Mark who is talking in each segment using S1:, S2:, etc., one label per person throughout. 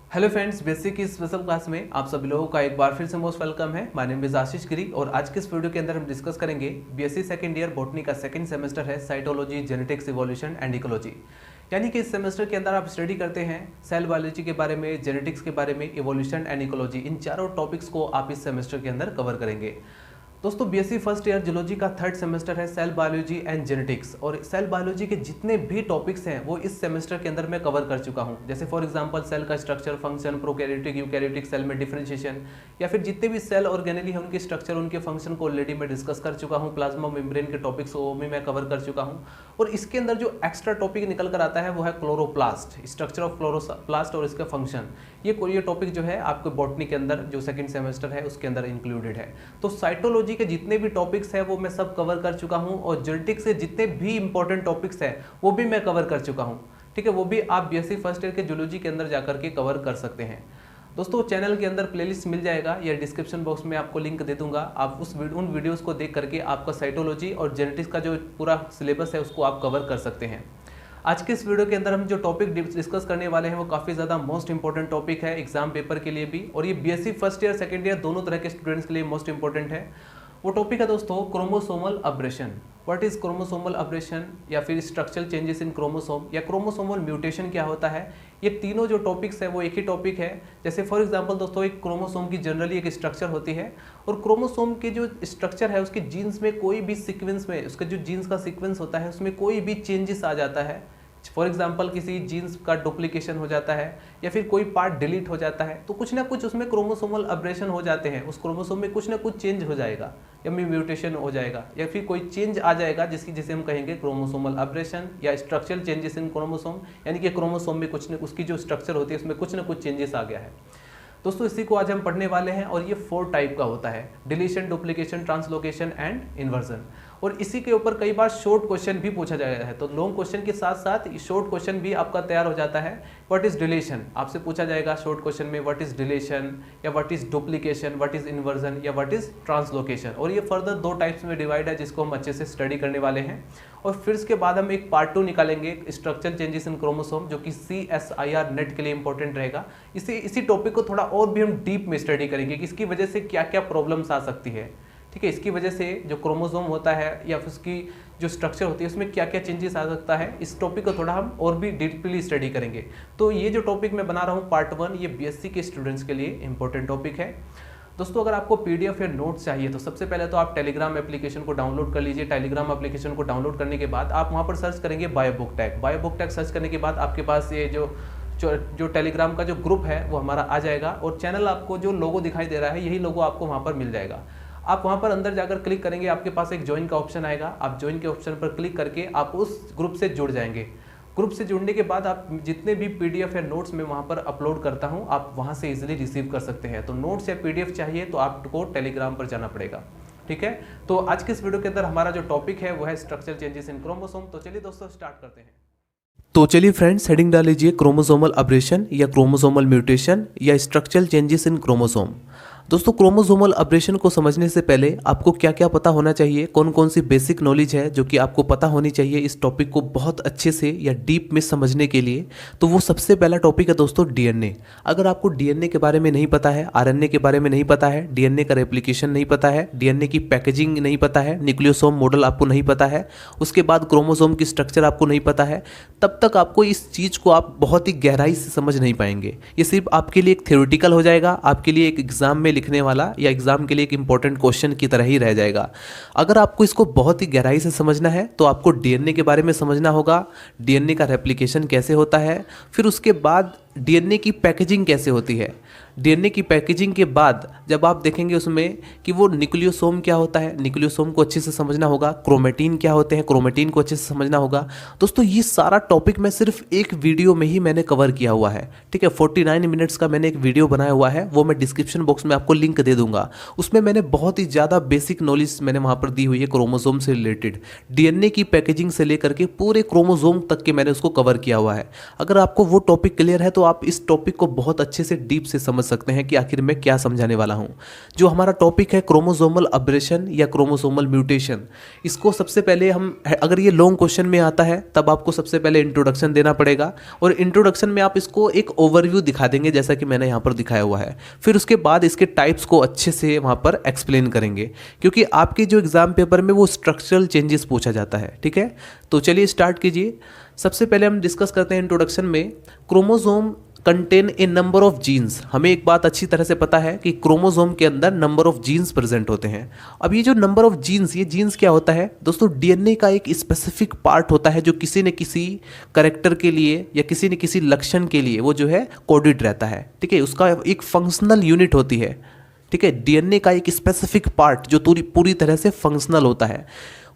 S1: Hello friends, basic की special class में आप सभी लोगों का एक बार फिर से मोस्ट वेलकम है। माय नेम इज आशीष गिरी और आज के इस वीडियो के अंदर हम डिस्कस करेंगे बीएससी सेकंड ईयर बॉटनी का सेकंड सेमेस्टर है cytology, genetics, evolution and ecology. यानी कि इस सेमेस्टर के अंदर आप स्टडी करते हैं सेल बायोलॉजी के बारे में, जेनेटिक्स के बारे में, इवोल्यूशन एंड इकोलॉजी। इन चारों टॉपिक्स को आप इस सेमेस्टर के अंदर कवर करेंगे। दोस्तों, बीएससी फर्स्ट ईयर जूलॉजी का थर्ड सेमेस्टर है सेल बायोलॉजी एंड जेनेटिक्स, और सेल बायोलॉजी के जितने भी टॉपिक्स हैं वो इस सेमेस्टर के अंदर मैं कवर कर चुका हूं। जैसे फॉर एग्जांपल सेल का structure, function, prokaryotic, eukaryotic cell में डिफरेंशिएशन, या फिर जितने भी सेल ऑर्गेनेली हैं उनके स्ट्रक्चर, उनके फंक्शन को ऑलरेडी मैं डिस्कस कर चुका हूँ। प्लाज्मा मेम्ब्रेन के टॉपिक्स को भी मैं कवर कर चुका हूँ। और इसके अंदर जो एक्स्ट्रा टॉपिक निकल कर आता है वो है क्लोरोप्लास्ट, स्ट्रक्चर ऑफ क्लोरोप्लास्ट और इसका फंक्शन। ये टॉपिक जो है आपके बॉटनी के अंदर जो सेकंड सेमेस्टर है उसके अंदर इंक्लूडेड है। तो साइटोलॉजी के जितने भी टॉपिक्स है वो मैं सब कवर कर चुका हूं, और जेनेटिक्स के जितने भी इंपॉर्टेंट टॉपिक्स है वो भी मैं कवर कर चुका हूं। ठीक है, वो भी आप बीएससी फर्स्ट ईयर के जूलॉजी के अंदर जाकर के कवर कर सकते हैं। दोस्तों, चैनल के अंदर प्लेलिस्ट मिल जाएगा या डिस्क्रिप्शन बॉक्स में आपको लिंक दे दूंगा। आप उन वीडियोस को देख करके आपका साइटोलॉजी और जेनेटिक्स का जो पूरा सिलेबस है उसको आप कवर कर सकते हैं। आज के इस वीडियो के अंदर हम जो टॉपिक डिस्कस करने वाले हैं वो काफ़ी ज़्यादा मोस्ट इंपॉर्टेंट टॉपिक है एग्जाम पेपर के लिए भी, और ये BSc first year second year दोनों तरह के स्टूडेंट्स के लिए मोस्ट इंपॉर्टेंट है। वो टॉपिक है दोस्तों chromosomal abrasion. What is chromosomal abrasion, या फिर स्ट्रक्चरल चेंजेस इन क्रोमोसोम, या क्रोमोसोमल म्यूटेशन क्या होता है। ये तीनों जो टॉपिक्स है वो एक ही टॉपिक है। जैसे फॉर एग्जांपल दोस्तों, एक क्रोमोसोम की जनरली एक स्ट्रक्चर होती है, और क्रोमोसोम के जो स्ट्रक्चर है उसके जीन्स में कोई भी सीक्वेंस में, उसके जो जीन्स का सीक्वेंस होता है उसमें कोई भी चेंजेस आ जाता है। फॉर एग्जाम्पल किसी जीन्स का डुप्लीकेशन हो जाता है या फिर कोई पार्ट डिलीट हो जाता है, तो कुछ ना कुछ उसमें क्रोमोसोमल अब्रेशन हो जाते हैं। उस क्रोमोसोम में कुछ ना कुछ चेंज हो जाएगा, या म्यूटेशन हो जाएगा, या फिर कोई चेंज आ जाएगा जिसे हम कहेंगे क्रोमोसोमल अब्रेशन या स्ट्रक्चरल चेंजेस इन क्रोमोसोम। यानी कि क्रोमोसोम में कुछ न उसकी जो स्ट्रक्चर होती है उसमें कुछ ना कुछ चेंजेस आ गया है। दोस्तों, इसी को आज हम पढ़ने वाले हैं, और ये 4 टाइप का होता है: deletion, duplication, translocation and inversion. और इसी के ऊपर कई बार शॉर्ट क्वेश्चन भी पूछा जाता है, तो लॉन्ग क्वेश्चन के साथ साथ शॉर्ट क्वेश्चन भी आपका तैयार हो जाता है। व्हाट इज डिलीशन, आपसे पूछा जाएगा शॉर्ट क्वेश्चन में व्हाट इज डिलीशन, या what is duplication, what is inversion, या व्हाट इज ट्रांसलोकेशन। और ये फर्दर 2 टाइप्स में डिवाइड है जिसको हम अच्छे से स्टडी करने वाले हैं। और फिर इसके बाद हम एक पार्ट 2 निकालेंगे, स्ट्रक्चरल चेंजेस इन क्रोमोसोम, जो कि CSIR नेट के लिए इंपॉर्टेंट रहेगा। इसी टॉपिक को थोड़ा और भी हम डीप में स्टडी करेंगे कि इसकी वजह से क्या क्या प्रॉब्लम्स आ सकती है। ठीक है, इसकी वजह से जो क्रोमोसोम होता है या फिर उसकी जो स्ट्रक्चर होती है उसमें क्या क्या चेंजेस आ सकता है, इस टॉपिक को थोड़ा हम और भी डीपली स्टडी करेंगे। तो ये जो टॉपिक मैं बना रहा हूँ पार्ट 1, ये बीएससी के स्टूडेंट्स के लिए इंपॉर्टेंट टॉपिक है। दोस्तों, अगर आपको पीडीएफ या नोट्स चाहिए तो सबसे पहले तो आप टेलीग्राम एप्लीकेशन को डाउनलोड कर लीजिए। टेलीग्राम एप्लीकेशन को डाउनलोड करने के बाद आप वहाँ पर सर्च करेंगे बायोबुक टैग। बायोबुक टैग सर्च करने के बाद आपके पास ये जो टेलीग्राम का जो ग्रुप है वो हमारा आ जाएगा, और चैनल आपको जो लोगो दिखाई दे रहा है यही लोगो आपको वहाँ पर मिल जाएगा। आप वहाँ पर अंदर जाकर क्लिक करेंगे, आपके पास एक ज्वाइन का ऑप्शन आएगा। आप ज्वाइन के ऑप्शन पर क्लिक करके आप उस ग्रुप से जुड़ जाएंगे। ग्रुप से जुड़ने के बाद आप जितने भी पीडीएफ या नोट्स मैं वहाँ पर अपलोड करता हूँ आप वहाँ से इजीली रिसीव कर सकते हैं। तो नोट्स या पीडीएफ चाहिए तो आपको टेलीग्राम पर जाना पड़ेगा। ठीक है, तो आज के इस वीडियो के अंदर हमारा जो टॉपिक है वो है स्ट्रक्चरल चेंजेस इन क्रोमोसोम। तो चलिए दोस्तों स्टार्ट करते हैं। तो चलिए फ्रेंड्स, हेडिंग डाल लीजिए क्रोमोसोमल अब्रेशन या क्रोमोसोमल म्यूटेशन या स्ट्रक्चरल चेंजेस इन क्रोमोसोम। दोस्तों, क्रोमोसोमल अब्रेशन को समझने से पहले आपको क्या क्या पता होना चाहिए, कौन कौन सी बेसिक नॉलेज है जो कि आपको पता होनी चाहिए इस टॉपिक को बहुत अच्छे से या डीप में समझने के लिए। तो वो सबसे पहला टॉपिक है दोस्तों डीएनए। अगर आपको डीएनए के बारे में नहीं पता है, आरएनए के बारे में नहीं पता है, डीएनए का रेप्लिकेशन नहीं पता है, डीएनए की पैकेजिंग नहीं पता है, न्यूक्लियोसोम मॉडल आपको नहीं पता है, उसके बाद क्रोमोसोम की स्ट्रक्चर आपको नहीं पता है, तब तक आपको इस चीज़ को आप बहुत ही गहराई से समझ नहीं पाएंगे। ये सिर्फ आपके लिए एक थ्योरेटिकल हो जाएगा, आपके लिए एक एग्जाम में लिखने वाला या एग्जाम के लिए एक इंपॉर्टेंट क्वेश्चन की तरह ही रह जाएगा। अगर आपको इसको बहुत ही गहराई से समझना है तो आपको डीएनए के बारे में समझना होगा, डीएनए का रेप्लिकेशन कैसे होता है, फिर उसके बाद डीएनए की पैकेजिंग कैसे होती है। डीएनए की पैकेजिंग के बाद जब आप देखेंगे उसमें कि वो न्यूक्लियोसोम क्या होता है, न्यूक्लियोसोम को अच्छे से समझना होगा, क्रोमेटिन क्या होते हैं, क्रोमेटिन को अच्छे से समझना होगा। दोस्तों, ये सारा टॉपिक मैं सिर्फ एक वीडियो में ही मैंने कवर किया हुआ है। ठीक है, 49 मिनट्स का मैंने एक वीडियो बनाया हुआ है, वो मैं डिस्क्रिप्शन बॉक्स में आपको लिंक दे दूंगा। उसमें मैंने बहुत ही ज़्यादा बेसिक नॉलेज मैंने वहाँ पर दी हुई है क्रोमोसोम से रिलेटेड, डीएनए की पैकेजिंग से लेकर के पूरे क्रोमोसोम तक के मैंने उसको कवर किया हुआ है। अगर आपको वो टॉपिक क्लियर है तो आप इस टॉपिक को बहुत अच्छे से डीप से समझ सकते हैं कि आखिर मैं क्या समझाने वाला हूँ। जो हमारा टॉपिक है क्रोमोसोमल अब्रेशन या क्रोमोसोमल म्यूटेशन, इसको सबसे पहले हम, अगर ये लॉन्ग क्वेश्चन में आता है तब आपको सबसे पहले इंट्रोडक्शन देना पड़ेगा, और इंट्रोडक्शन में आप इसको एक ओवरव्यू दिखा देंगे जैसा कि मैंने यहाँ पर दिखाया हुआ है। फिर उसके बाद इसके टाइप्स को अच्छे से वहाँ पर एक्सप्लेन करेंगे, क्योंकि आपके जो एग्जाम पेपर में वो स्ट्रक्चरल चेंजेस पूछा जाता है। ठीक है, तो चलिए स्टार्ट कीजिए। सबसे पहले हम डिस्कस करते हैं इंट्रोडक्शन में, chromosome contain a number of genes. हमें एक बात अच्छी तरह से पता है कि क्रोमोसोम के अंदर नंबर ऑफ जीन्स प्रेजेंट होते हैं। अब ये जो नंबर ऑफ जीन्स, ये जीन्स क्या होता है दोस्तों? डीएनए का एक स्पेसिफिक पार्ट होता है जो किसी न किसी करेक्टर के लिए या किसी न किसी लक्षण के लिए वो जो है कोडेड रहता है। ठीक है, उसका एक फंक्शनल यूनिट होती है। ठीक है, डीएनए का एक स्पेसिफिक पार्ट जो पूरी तरह से फंक्शनल होता है,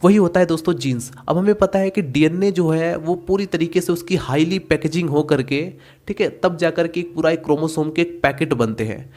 S1: वही होता है दोस्तों जीन्स। अब हमें पता है कि डीएनए जो है वो पूरी तरीके से उसकी हाईली पैकेजिंग हो करके, ठीक है, तब जाकर के पूरा एक क्रोमोसोम के एक पैकेट बनते हैं।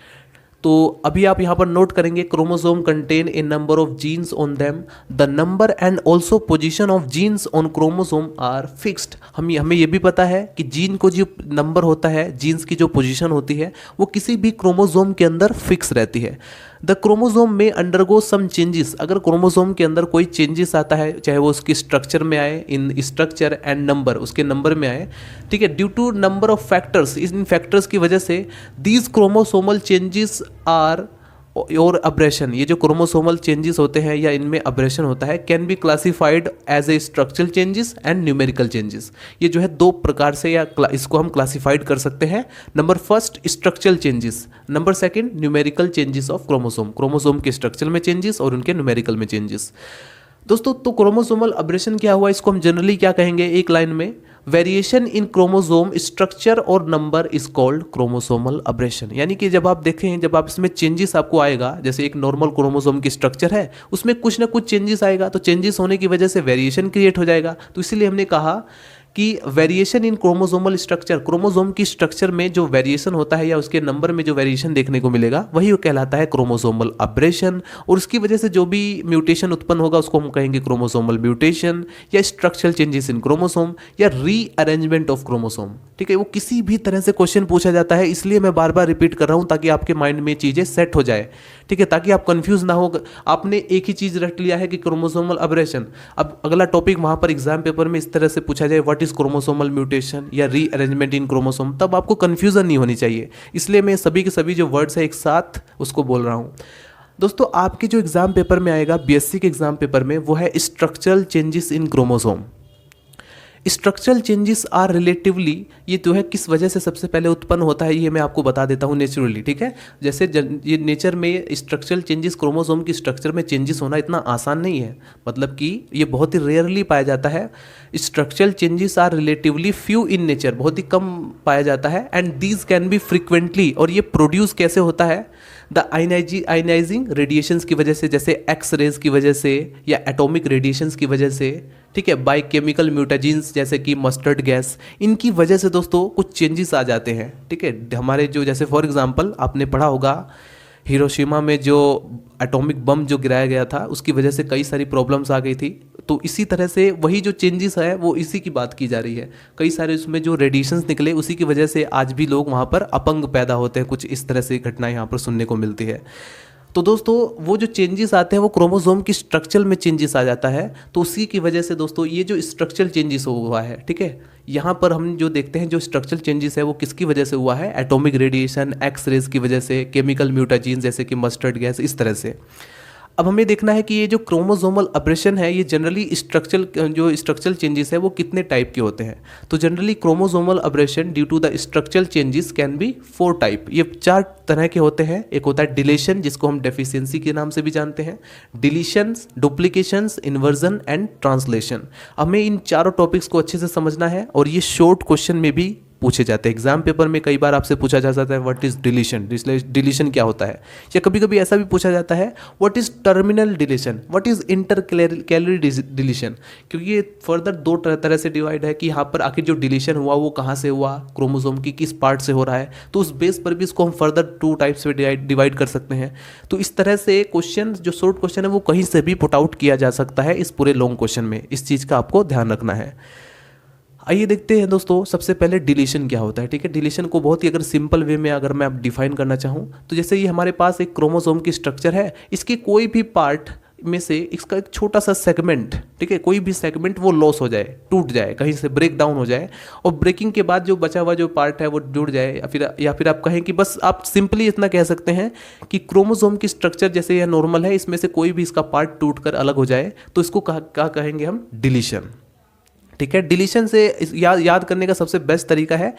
S1: तो अभी आप यहाँ पर नोट करेंगे, chromosome contain a number of genes on them, the number and also position of genes on chromosome are fixed. हमें ये भी पता है कि जीन को जो नंबर होता है, जीन्स की जो पोजीशन होती है, वो किसी भी क्रोमोसोम के अंदर फिक्स रहती है। द क्रोमोसोम में अंडरगो सम चेंजेस, अगर क्रोमोसोम के अंदर कोई चेंजेस आता है, चाहे वो उसकी स्ट्रक्चर में आए, इन स्ट्रक्चर एंड नंबर, उसके नंबर में आए, ठीक है, due to number of factors, इन फैक्टर्स की वजह से दीज क्रोमोसोमल चेंजेस आर और अब्रेशन, ये जो क्रोमोसोमल चेंजेस होते हैं या इनमें अब्रेशन होता है, can be classified as a structural changes and numerical changes. ये जो है दो प्रकार से या इसको हम क्लासिफाइड कर सकते हैं। Number first structural changes, number second numerical changes of chromosome, chromosome के स्ट्रक्चर में चेंजेस और उनके न्यूमेरिकल में चेंजेस। दोस्तों, तो क्रोमोसोमल अब्रेशन क्या हुआ, इसको हम जनरली क्या कहेंगे एक लाइन में, वेरिएशन इन क्रोमोसोम स्ट्रक्चर और number is called chromosomal abrasion. यानी कि जब आप देखें, जब आप इसमें चेंजेस आपको आएगा, जैसे एक नॉर्मल क्रोमोसोम की स्ट्रक्चर है, उसमें कुछ ना कुछ चेंजेस आएगा, तो चेंजेस होने की वजह से वेरिएशन क्रिएट हो जाएगा। तो इसीलिए हमने कहा कि variation in chromosomal structure, chromosome की स्ट्रक्चर में जो वेरिएशन होता है या उसके नंबर में जो वेरिएशन देखने को मिलेगा, वही वो कहलाता है क्रोमोसोमल अब्रेशन। और उसकी वजह से जो भी म्यूटेशन उत्पन्न होगा उसको हम कहेंगे क्रोमोसोमल म्यूटेशन या स्ट्रक्चरल चेंजेस इन क्रोमोसोम या रीअरेंजमेंट ऑफ क्रोमोसोम। ठीक है, वो किसी भी तरह से क्वेश्चन पूछा जाता है, इसलिए मैं बार बार रिपीट कर रहा हूँ ताकि आपके माइंड में चीज़ें सेट हो जाए। ठीक है, ताकि आप कंफ्यूज ना हो। आपने एक ही चीज़ रट लिया है कि क्रोमोसोमल अब्रेशन, अब अगला टॉपिक वहाँ पर एग्जाम पेपर में इस तरह से पूछा जाए व्हाट इज क्रोमोसोमल म्यूटेशन या रीअरेंजमेंट इन क्रोमोसोम, तब आपको कंफ्यूजन नहीं होनी चाहिए। इसलिए मैं सभी के सभी जो वर्ड्स है एक साथ उसको बोल रहा हूँ। दोस्तों, आपके जो एग्जाम पेपर में आएगा बीएससी के एग्जाम पेपर में, वो है structural changes in chromosome. Structural changes are relatively, ये जो है किस वजह से सबसे पहले उत्पन्न होता है ये मैं आपको बता देता हूँ नेचुरली। ठीक है, जैसे ये नेचर में स्ट्रक्चरल चेंजेस, क्रोमोसोम की स्ट्रक्चर में चेंजेस होना इतना आसान नहीं है, मतलब कि ये बहुत ही रेयरली पाया जाता है। Structural changes are relatively few in nature, बहुत ही कम पाया जाता है। And these can be frequently, और ये प्रोड्यूस कैसे होता है, द आयनाइजिंग रेडिएशंस की वजह से, जैसे एक्स रेज की वजह से या एटॉमिक रेडिएशंस की वजह से, ठीक है, बाय केमिकल म्यूटाजीन्स जैसे कि मस्टर्ड गैस, इनकी वजह से दोस्तों कुछ चेंजेस आ जाते हैं। ठीक है, हमारे जो, जैसे फॉर एग्जांपल आपने पढ़ा होगा हिरोशिमा में जो एटॉमिक बम जो गिराया गया था, उसकी वजह से कई सारी प्रॉब्लम्स आ गई थी। तो इसी तरह से वही जो चेंजेस है वो इसी की बात की जा रही है। कई सारे उसमें जो रेडिएशंस निकले, उसी की वजह से आज भी लोग वहाँ पर अपंग पैदा होते हैं। कुछ इस तरह से घटनाएं यहाँ पर सुनने को मिलती है। तो दोस्तों, वो जो चेंजेस आते हैं वो क्रोमोसोम की स्ट्रक्चर में चेंजेस आ जाता है। तो उसी की वजह से दोस्तों ये जो स्ट्रक्चरल चेंजेस हुआ है, ठीक है, यहाँ पर हम जो देखते हैं जो स्ट्रक्चरल चेंजेस है वो किसकी वजह से हुआ है, एटॉमिक रेडिएशन, एक्स रेज की वजह से, केमिकल म्यूटाजीन जैसे कि मस्टर्ड गैस, इस तरह से। अब हमें देखना है कि ये जो क्रोमोसोमल अब्रेशन है, ये जनरली स्ट्रक्चरल चेंजेस है वो कितने टाइप के होते हैं। तो generally chromosomal aberration due to the structural changes can be 4 type, ये 4 तरह के होते हैं। एक होता है डिलीशन, जिसको हम डेफिशिएंसी के नाम से भी जानते हैं, deletions, duplications, inversion and translation. हमें इन चारों टॉपिक्स को अच्छे से समझना है, और ये शॉर्ट क्वेश्चन में भी पूछे जाते हैं। एग्जाम पेपर में कई बार आपसे पूछा जा सकता है व्हाट इज डिलीशन, डिलीशन क्या होता है, या कभी कभी ऐसा भी पूछा जाता है what is terminal deletion, what is inter calorie deletion, क्योंकि ये फर्दर 2 तरह से डिवाइड है कि यहाँ पर आखिर जो डिलीशन हुआ वो कहाँ से हुआ, क्रोमोसोम की किस पार्ट से हो रहा है। तो उस बेस पर भी इसको हम फर्दर 2 टाइप्स में डिवाइड कर सकते हैं। तो इस तरह से क्वेश्चन, जो शॉर्ट क्वेश्चन है वो कहीं से भी पुट आउट किया जा सकता है इस पूरे लॉन्ग क्वेश्चन में। इस चीज़ का आपको ध्यान रखना है। आइए देखते हैं दोस्तों, सबसे पहले डिलीशन क्या होता है। ठीक है, डिलीशन को बहुत ही अगर सिंपल वे में अगर मैं आप डिफाइन करना चाहूँ तो जैसे ये हमारे पास एक क्रोमोसोम की स्ट्रक्चर है, इसकी कोई भी पार्ट में से इसका एक छोटा सा सेगमेंट, ठीक है, कोई भी सेगमेंट वो लॉस हो जाए, टूट जाए, कहीं से ब्रेक डाउन हो जाए, और ब्रेकिंग के बाद जो बचा हुआ जो पार्ट है वो जुड़ जाए, या फिर आप कहें कि बस आप सिंपली इतना कह सकते हैं कि क्रोमोसोम की स्ट्रक्चर जैसे यह नॉर्मल है, इसमें से कोई भी इसका पार्ट टूट कर अलग हो जाए तो इसको क्या कहेंगे हम, डिलीशन। ठीक है, डिलीशन से याद करने का सबसे बेस्ट तरीका है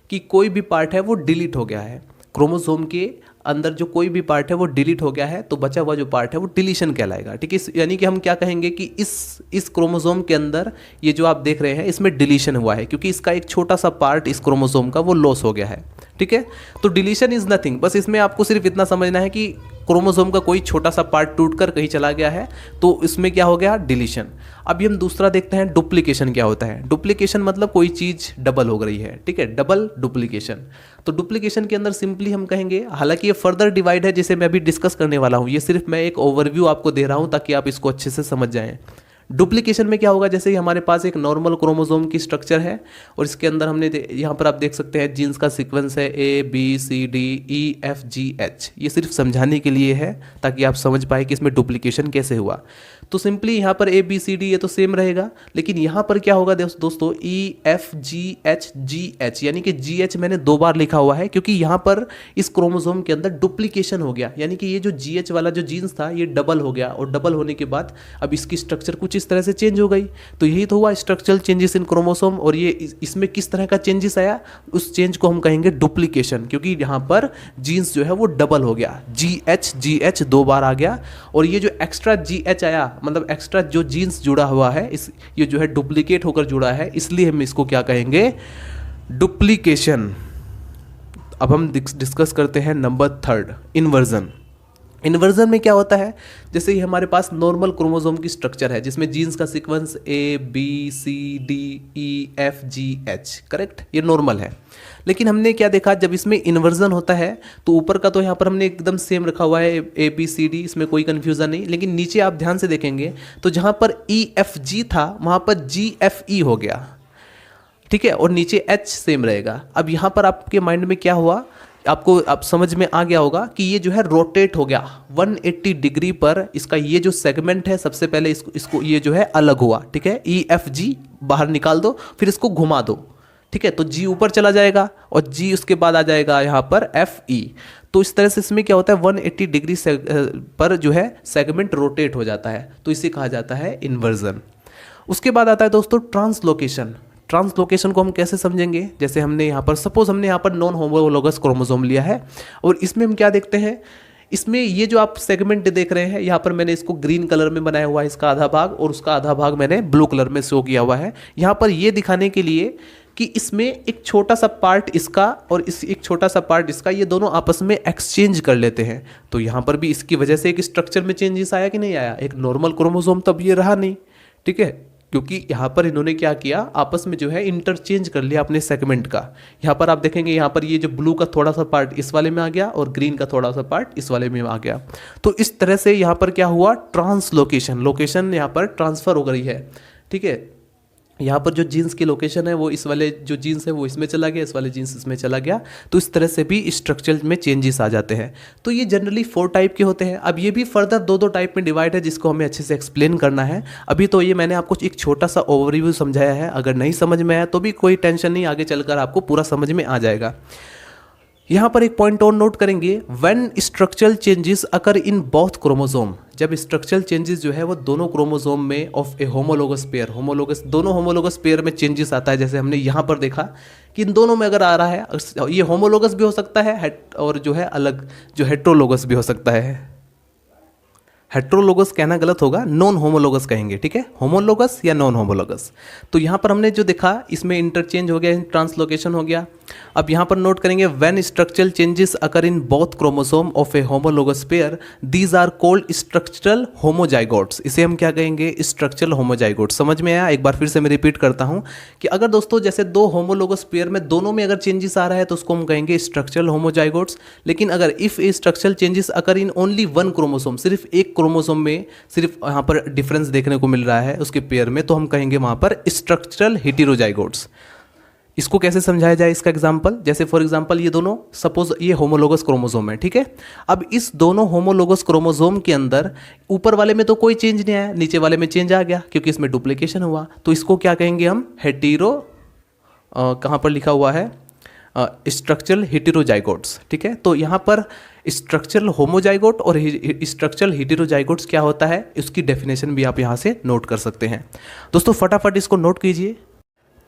S1: कि कोई भी पार्ट है वो डिलीट हो गया है, क्रोमोसोम के अंदर जो कोई भी पार्ट है वो डिलीट हो गया है, तो बचा हुआ जो पार्ट है वो डिलीशन कहलाएगा। ठीक है, यानी कि हम क्या कहेंगे कि इस क्रोमोसोम के अंदर ये जो आप देख रहे हैं इसमें डिलीशन हुआ है, क्योंकि इसका एक छोटा सा पार्ट इस क्रोमोसोम का वो लॉस हो गया है। ठीक है, तो डिलीशन इज नथिंग, बस इसमें आपको सिर्फ इतना समझना है कि क्रोमोसोम का कोई छोटा सा पार्ट टूटकर कहीं चला गया है, तो इसमें क्या हो गया, डिलीशन। अभी हम दूसरा देखते हैं, डुप्लीकेशन क्या होता है। डुप्लीकेशन मतलब कोई चीज़ डबल हो गई है। ठीक है, डबल डुप्लीकेशन। तो डुप्लीकेशन के अंदर सिंपली हम कहेंगे, हालांकि ये फर्दर डिवाइड है जिसे मैं अभी डिस्कस करने वाला हूँ, ये सिर्फ मैं एक ओवरव्यू आपको दे रहा हूँ ताकि आप इसको अच्छे से समझ जाएं। डुप्लीकेशन में क्या होगा, जैसे ही हमारे पास एक नॉर्मल क्रोमोसोम की स्ट्रक्चर है और इसके अंदर हमने यहाँ पर आप देख सकते हैं जीन्स का सीक्वेंस है ABCDEFGH। ये सिर्फ समझाने के लिए है ताकि आप समझ पाए कि इसमें डुप्लीकेशन कैसे हुआ। तो सिंपली यहाँ पर ABCD ये तो सेम रहेगा, लेकिन यहाँ पर क्या होगा दोस्तों, EFGHGH, यानी कि GH मैंने 2 बार लिखा हुआ है क्योंकि यहाँ पर इस क्रोमोसोम के अंदर डुप्लीकेशन हो गया, यानी कि ये जो GH वाला जो जीन्स था ये डबल हो गया, और डबल होने के बाद अब इसकी स्ट्रक्चर कुछ इस तरह से चेंज हो गई। तो यही तो हुआ स्ट्रक्चरल चेंजेस इन क्रोमोसोम, और ये इसमें किस तरह का चेंजेस आया, उस चेंज को हम कहेंगे डुप्लीकेशन, क्योंकि यहाँ पर जीन्स जो है वो डबल हो गया, GH 2 बार आ गया, और ये जो एक्स्ट्रा GH आया, मतलब एक्स्ट्रा जो जीन्स जुड़ा हुआ है ये जो है डुप्लीकेट होकर जुड़ा है, इसलिए हम इसको क्या कहेंगे, डुप्लीकेशन। अब हम डिस्कस करते हैं नंबर 3, इन्वर्जन। इन्वर्जन में क्या होता है, जैसे ही हमारे पास नॉर्मल क्रोमोसोम की स्ट्रक्चर है जिसमें जीन्स का सीक्वेंस ABCDEFGH, करेक्ट, ये नॉर्मल है। लेकिन हमने क्या देखा, जब इसमें इन्वर्जन होता है तो ऊपर का तो यहाँ पर हमने एकदम सेम रखा हुआ है ABCD, इसमें कोई कन्फ्यूज़न नहीं, लेकिन नीचे आप ध्यान से देखेंगे तो जहाँ पर EFG था वहाँ पर GFE हो गया। ठीक है, और नीचे H सेम रहेगा। अब यहाँ पर आपके माइंड में क्या हुआ, आपको अब समझ में आ गया होगा कि ये जो है रोटेट हो गया 180 डिग्री पर, इसका ये जो सेगमेंट है सबसे पहले इसको ये जो है अलग हुआ। ठीक है, EFG बाहर निकाल दो, फिर इसको घुमा दो। ठीक है, तो G ऊपर चला जाएगा और G उसके बाद आ जाएगा यहाँ पर FE। तो इस तरह से इसमें क्या होता है, 180 डिग्री पर जो है सेगमेंट रोटेट हो जाता है, तो इसे कहा जाता है इन्वर्जन। उसके बाद आता है दोस्तों ट्रांसलोकेशन। ट्रांसलोकेशन को हम कैसे समझेंगे, जैसे हमने यहाँ पर सपोज हमने यहाँ पर नॉन होमोलोगस क्रोमोसोम लिया है, और इसमें हम क्या देखते हैं, इसमें ये जो आप सेगमेंट देख रहे हैं, यहाँ पर मैंने इसको ग्रीन कलर में बनाया हुआ है इसका आधा भाग, और उसका आधा भाग मैंने ब्लू कलर में शो किया हुआ है, यहाँ पर ये दिखाने के लिए कि इसमें एक छोटा सा पार्ट इसका और एक छोटा सा पार्ट इसका, ये दोनों आपस में एक्सचेंज कर लेते हैं। तो यहाँ पर भी इसकी वजह से एक स्ट्रक्चर में चेंजेस आया कि नहीं आया, एक नॉर्मल क्रोमोसोम तब ये रहा नहीं। ठीक है, क्योंकि यहाँ पर इन्होंने क्या किया, आपस में जो है इंटरचेंज कर लिया अपने सेगमेंट का। यहाँ पर आप देखेंगे यहाँ पर ये जो ब्लू का थोड़ा सा पार्ट इस वाले में आ गया और ग्रीन का थोड़ा सा पार्ट इस वाले में आ गया। तो इस तरह से यहाँ पर क्या हुआ, ट्रांसलोकेशन, लोकेशन यहाँ पर ट्रांसफर हो गई है। ठीक है, यहाँ पर जो जीन्स की लोकेशन है वो इस वाले जो जीन्स है वो इसमें चला गया, इस वाले जीन्स इसमें चला गया, तो इस तरह से भी स्ट्रक्चर में चेंजेस आ जाते हैं। तो ये जनरली 4 टाइप के होते हैं। अब ये भी फर्दर 2-2 टाइप में डिवाइड है जिसको हमें अच्छे से एक्सप्लेन करना है। अभी तो ये मैंने आपको एक छोटा सा ओवरव्यू समझाया है, अगर नहीं समझ में आया तो भी कोई टेंशन नहीं, आगे चलकर आपको पूरा समझ में आ जाएगा। यहाँ पर एक पॉइंट और नोट करेंगे, when structural changes occur in both chromosome, जब स्ट्रक्चरल चेंजेस जो है वो दोनों क्रोमोसोम में ऑफ ए होमोलोगस पेयर, दोनों होमोलोगस पेयर में चेंजेस आता है, जैसे हमने यहाँ पर देखा कि इन दोनों में अगर आ रहा है, ये होमोलोगस भी हो सकता है और जो है अलग जो हेट्रोलोगस भी हो सकता है। हेट्रोलोगस कहना गलत होगा, नॉन होमोलोगस कहेंगे। ठीक है, होमोलोगस या नॉन होमोलोगस। तो यहाँ पर हमने जो देखा इसमें इंटरचेंज हो गया, ट्रांसलोकेशन हो गया। अब यहाँ पर नोट करेंगे, when structural changes occur in both chromosome of a homologous pair, these are called structural homozygotes. इसे हम क्या कहेंगे, स्ट्रक्चरल होमोजाइगोट्स। समझ में आया? एक बार फिर से मैं रिपीट करता हूँ कि अगर दोस्तों जैसे 2 होमोलोगस पेयर में दोनों में अगर चेंजेस आ रहा है तो उसको हम कहेंगे स्ट्रक्चरल होमोजाइगोट्स। लेकिन अगर if A structural changes occur in only 1 chromosome, सिर्फ एक क्रोमोसोम में सिर्फ यहाँ पर डिफरेंस देखने को मिल रहा है उसके पेयर में, तो हम कहेंगे वहाँ पर स्ट्रक्चरल हेटेरोजाइगोट्स। इसको कैसे समझाया जाए, इसका एग्जांपल, जैसे फॉर एग्जांपल ये दोनों सपोज ये होमोलोगस क्रोमोसोम है, ठीक है। अब इस दोनों होमोलोगस क्रोमोसोम के अंदर ऊपर वाले में तो कोई चेंज नहीं आया, नीचे वाले में चेंज आ गया क्योंकि इसमें डुप्लीकेशन हुआ, तो इसको क्या कहेंगे हम, हेटेरो, कहाँ पर लिखा हुआ है, स्ट्रक्चरल हेटेरोजाइगोट्स, ठीक है। तो यहाँ पर स्ट्रक्चरल होमोजाइगोट और स्ट्रक्चरल हेटेरोजाइगोट्स क्या होता है, उसकी डेफिनेशन भी आप यहाँ से नोट कर सकते हैं। दोस्तों फटाफट इसको नोट कीजिए।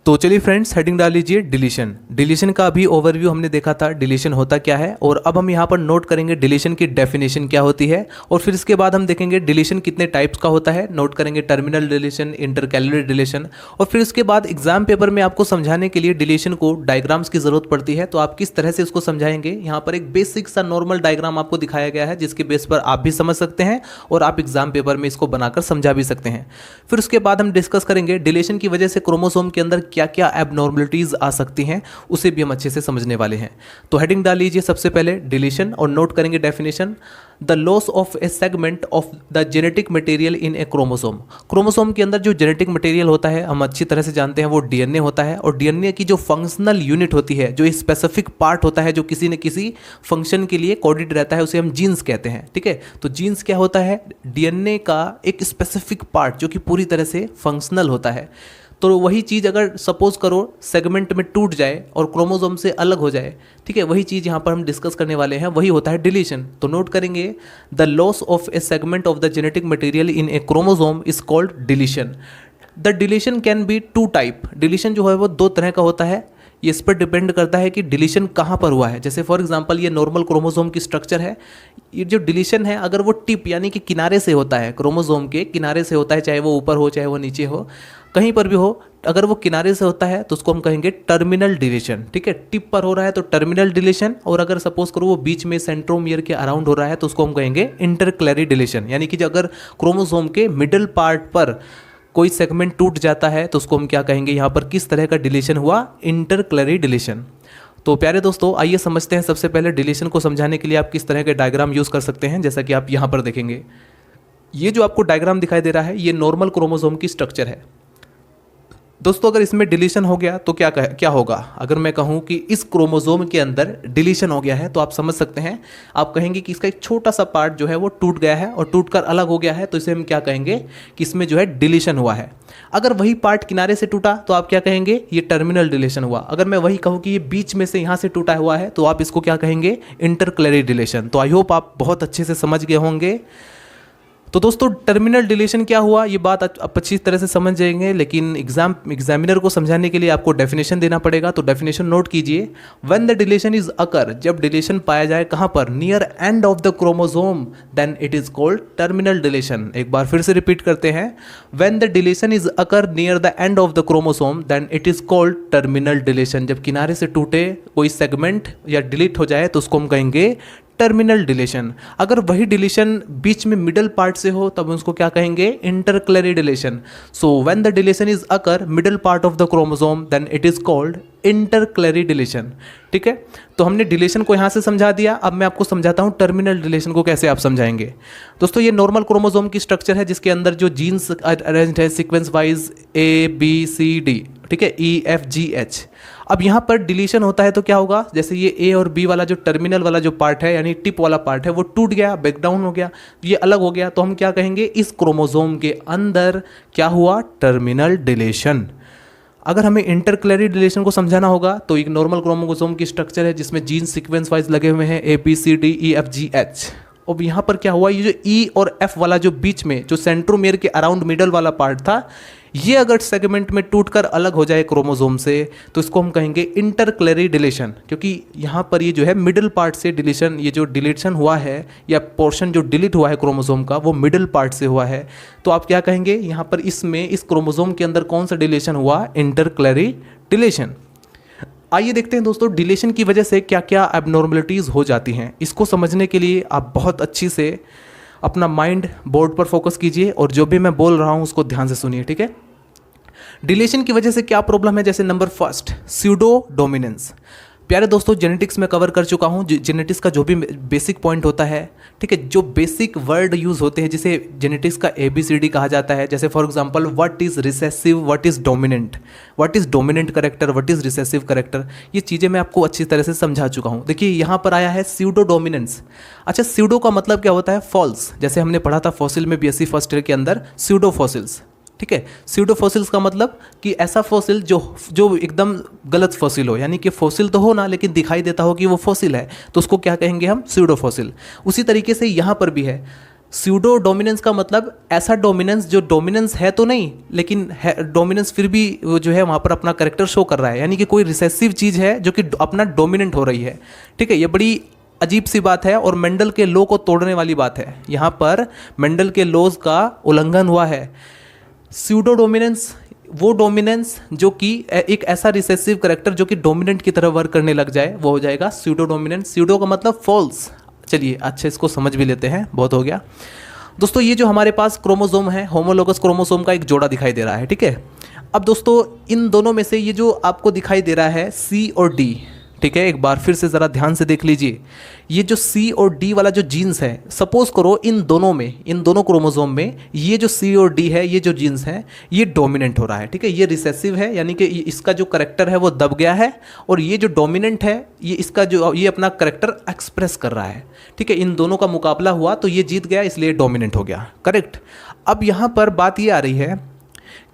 S1: तो चलिए फ्रेंड्स हेडिंग डाल लीजिए डिलीशन। डिलीशन का अभी ओवरव्यू हमने देखा था, डिलीशन होता क्या है, और अब हम यहाँ पर नोट करेंगे डिलीशन की डेफिनेशन क्या होती है, और फिर इसके बाद हम देखेंगे डिलीशन कितने टाइप्स का होता है, नोट करेंगे टर्मिनल डिलीशन, इंटरकैलुलर डिलीशन, और फिर इसके बाद एग्जाम पेपर में आपको समझाने के लिए डिलीशन को डायग्राम्स की जरूरत पड़ती है, तो आप किस तरह से इसको समझाएंगे। यहाँ पर एक बेसिक सा नॉर्मल डायग्राम आपको दिखाया गया है जिसके बेस पर आप भी समझ सकते हैं और आप एग्जाम पेपर में इसको बनाकर समझा भी सकते हैं। फिर उसके बाद हम डिस्कस करेंगे डिलीशन की वजह से क्रोमोसोम के अंदर क्या क्या एबनॉर्मलिटीज आ सकती हैं, उसे भी हम अच्छे से समझने वाले हैं। तो हेडिंग डाल लीजिए सबसे पहले डिलीशन, और नोट करेंगे definition, the loss of a segment of the genetic material in a chromosome. Chromosome के अंदर जो जेनेटिक मटेरियल होता है हम अच्छी तरह से जानते हैं वो डीएनए होता है, और डीएनए की जो फंक्शनल यूनिट होती है, जो स्पेसिफिक पार्ट होता है जो किसी न किसी फंक्शन के लिए कोडेड रहता है, उसे हम जीन्स कहते हैं, ठीक है। तो जीन्स क्या होता है, डीएनए का एक स्पेसिफिक पार्ट जो कि पूरी तरह से फंक्शनल होता है। तो वही चीज़ अगर सपोज करो सेगमेंट में टूट जाए और क्रोमोसोम से अलग हो जाए, ठीक है, वही चीज़ यहाँ पर हम डिस्कस करने वाले हैं, वही होता है डिलीशन। तो नोट करेंगे the loss of a segment of the genetic material in a chromosome is called deletion. The deletion can be two type. Deletion जो है वो दो तरह का होता है, ये इस पर डिपेंड करता है कि डिलीशन कहाँ पर हुआ है। जैसे फॉर एग्जांपल ये नॉर्मल क्रोमोसोम की स्ट्रक्चर है, ये जो डिलीशन है अगर वो टिप यानी कि किनारे से होता है, क्रोमोसोम के किनारे से होता है, चाहे वो ऊपर हो चाहे वो नीचे हो, कहीं पर भी हो, अगर वो किनारे से होता है तो उसको हम कहेंगे टर्मिनल डिलीशन, ठीक है। टिप पर हो रहा है तो टर्मिनल डिलीशन, और अगर सपोज करो वो बीच में सेंट्रोमियर के अराउंड हो रहा है तो उसको हम कहेंगे इंटरक्लैरी डिलीशन, यानी कि अगर क्रोमोसोम के मिडल पार्ट पर कोई सेगमेंट टूट जाता है तो उसको हम क्या कहेंगे, यहाँ पर किस तरह का डिलीशन हुआ, इंटरक्लैरी डिलीशन। तो प्यारे दोस्तों आइए समझते हैं सबसे पहले डिलीशन को समझाने के लिए आप किस तरह के डायग्राम यूज़ कर सकते हैं। जैसा कि आप यहाँ पर देखेंगे, ये जो आपको डायग्राम दिखाई दे रहा है ये नॉर्मल क्रोमोसोम की स्ट्रक्चर है। दोस्तों अगर इसमें डिलीशन हो गया तो क्या होगा, अगर मैं कहूँ कि इस क्रोमोसोम के अंदर डिलीशन हो गया है तो आप समझ सकते हैं, आप कहेंगे कि इसका एक छोटा सा पार्ट जो है वो टूट गया है और टूटकर अलग हो गया है, तो इसे हम क्या कहेंगे कि इसमें जो है डिलीशन हुआ है। अगर वही पार्ट किनारे से टूटा तो आप क्या कहेंगे, ये टर्मिनल डिलीशन हुआ। अगर मैं वही कहूँ कि ये बीच में से यहाँ से टूटा हुआ है तो आप इसको क्या कहेंगे, इंटरक्लैरी डिलीशन। तो आई होप आप बहुत अच्छे से समझ गए होंगे। तो दोस्तों टर्मिनल डिलीशन क्या हुआ ये बात आप अच्छी तरह से समझ जाएंगे, लेकिन एग्जामिनर को समझाने के लिए आपको डेफिनेशन देना पड़ेगा। तो डेफिनेशन नोट कीजिए, when the deletion is occur, जब डिलीशन पाया जाए कहाँ पर, near end of the chromosome, then it is called terminal deletion. एक बार फिर से रिपीट करते हैं, when the deletion is occur near the end of the chromosome then it is called terminal deletion. जब किनारे से टूटे कोई सेगमेंट या डिलीट हो जाए तो उसको हम कहेंगे टर्मिनल डिलीशन। अगर वही डिलीशन बीच में मिडल पार्ट से हो तब उसको क्या कहेंगे, intercalary deletion. So when the deletion is occur middle part of the chromosome then it is called intercalary deletion. ठीक है, तो हमने डिलीशन को यहाँ से समझा दिया। अब मैं आपको समझाता हूँ टर्मिनल डिलीशन को कैसे आप समझाएंगे। दोस्तों ये नॉर्मल क्रोमोसोम की स्ट्रक्चर है जिसके अंदर जो जीन्स अरेंज्ड है सीक्वेंस वाइज ABCD, ठीक है, EFGH। अब यहाँ पर डिलीशन होता है तो क्या होगा, जैसे ये A और B वाला जो टर्मिनल वाला जो पार्ट है यानी टिप वाला पार्ट है वो टूट गया, ब्रेकडाउन हो गया, ये अलग हो गया, तो हम क्या कहेंगे, इस क्रोमोसोम के अंदर क्या हुआ, टर्मिनल डिलीशन। अगर हमें इंटरक्लैरी डिलीशन को समझाना होगा तो एक नॉर्मल क्रोमोसोम की स्ट्रक्चर है जिसमें जीन सीक्वेंस वाइज लगे हुए हैं ABCDEFGH। अब यहाँ पर क्या हुआ, ये जो E और F वाला जो बीच में जो सेंट्रोमियर के अराउंड मिडल वाला पार्ट था, ये अगर सेगमेंट में टूटकर अलग हो जाए क्रोमोसोम से तो इसको हम कहेंगे इंटरक्लैरी डिलीशन। क्योंकि यहाँ पर ये जो है मिडल पार्ट से डिलीशन, ये जो डिलीशन हुआ है या पोर्शन जो डिलीट हुआ है क्रोमोसोम का वो मिडल पार्ट से हुआ है, तो आप क्या कहेंगे, यहाँ पर इसमें इस क्रोमोसोम के अंदर कौन सा डिलीशन हुआ, इंटरक्लैरी डिलीशन। आइए देखते हैं दोस्तों डिलीशन की वजह से क्या क्या एबनॉर्मलिटीज़ हो जाती हैं। इसको समझने के लिए आप बहुत अच्छी से अपना माइंड बोर्ड पर फोकस कीजिए और जो भी मैं बोल रहा हूँ उसको ध्यान से सुनिए, ठीक है। डिलीशन की वजह से क्या प्रॉब्लम है, जैसे नंबर फर्स्ट, स्यूडो डोमिनेंस। प्यारे दोस्तों, जेनेटिक्स में कवर कर चुका हूँ। जेनेटिक्स का जो भी बेसिक पॉइंट होता है, ठीक है, जो बेसिक वर्ड यूज़ होते हैं जिसे जेनेटिक्स का ABCD कहा जाता है, जैसे for example what is recessive, what is dominant character, what is recessive character, ये चीज़ें मैं आपको अच्छी तरह से समझा चुका हूँ। देखिए यहाँ पर आया है स्यूडो डोमिनेंस। अच्छा, स्यूडो का मतलब क्या होता है? फॉल्स। जैसे हमने पढ़ा था फॉसिल में BSc फर्स्ट ईयर के अंदर, स्यूडो फॉसिल्स। ठीक है, स्यूडो फॉसिल्स का मतलब कि ऐसा फॉसिल जो एकदम गलत फॉसिल हो, यानी कि फॉसिल तो हो ना लेकिन दिखाई देता हो कि वो फॉसिल है, तो उसको क्या कहेंगे हम? Pseudo fossil. उसी तरीके से यहाँ पर भी है स्यूडो डोमिनेंस का मतलब ऐसा डोमिनेंस जो डोमिनेंस है तो नहीं, लेकिन डोमिनेंस फिर भी वो जो है वहाँ पर अपना कैरेक्टर शो कर रहा है, यानी कि कोई रिसेसिव चीज़ है जो कि अपना डोमिनेंट हो रही है। ठीक है, ये बड़ी अजीब सी बात है और मेंडल के लॉ को तोड़ने वाली बात है। यहाँ पर मेंडल के लॉज का उल्लंघन हुआ है। स्यूडो डोमिनेंस वो डोमिनेंस जो कि एक ऐसा रिसेसिव करेक्टर जो कि डोमिनेंट की तरह वर्क करने लग जाए, वो हो जाएगा स्यूडो डोमिनेंस। स्यूडो का मतलब फॉल्स। चलिए अच्छे इसको समझ भी लेते हैं, बहुत हो गया दोस्तों। ये जो हमारे पास क्रोमोसोम है, होमोलोगस क्रोमोसोम का एक जोड़ा दिखाई दे रहा है। ठीक है, अब दोस्तों इन दोनों में से ये जो आपको दिखाई दे रहा है C और D, ठीक है, एक बार फिर से ज़रा ध्यान से देख लीजिए। ये जो C और D वाला जो जीन्स है, सपोज करो इन दोनों क्रोमोसोम में ये जो C और D है, ये जो जीन्स है, ये डोमिनेंट हो रहा है। ठीक है, ये रिसेसिव है, यानी कि इसका जो करेक्टर है वो दब गया है, और ये जो डोमिनेंट है ये अपना करेक्टर एक्सप्रेस कर रहा है। ठीक है, इन दोनों का मुकाबला हुआ तो ये जीत गया, इसलिए डोमिनेंट हो गया। करेक्ट। अब यहाँ पर बात ये आ रही है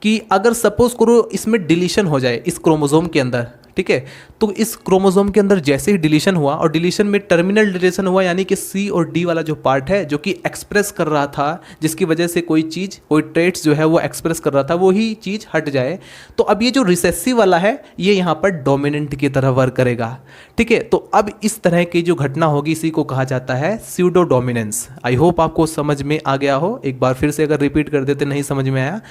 S1: कि अगर सपोज करो इसमें डिलीशन हो जाए इस क्रोमोसोम के अंदर, ठीक है, तो इस क्रोमोसोम के अंदर जैसे ही डिलीशन हुआ, और डिलीशन में टर्मिनल डिलीशन हुआ, यानी कि C और D वाला जो पार्ट है जो कि एक्सप्रेस कर रहा था, जिसकी वजह से कोई चीज़, कोई ट्रेट्स जो है वो एक्सप्रेस कर रहा था, वही चीज़ हट जाए, तो अब ये जो रिसेसिव वाला है ये यहाँ पर डोमिनेंट की तरह वर्क करेगा। ठीक है, तो अब इस तरह की जो घटना होगी इसी को कहा जाता है स्यूडो डोमिनेंस। आई होप आपको समझ में आ गया हो। एक बार फिर से अगर रिपीट कर देते नहीं समझ में आया,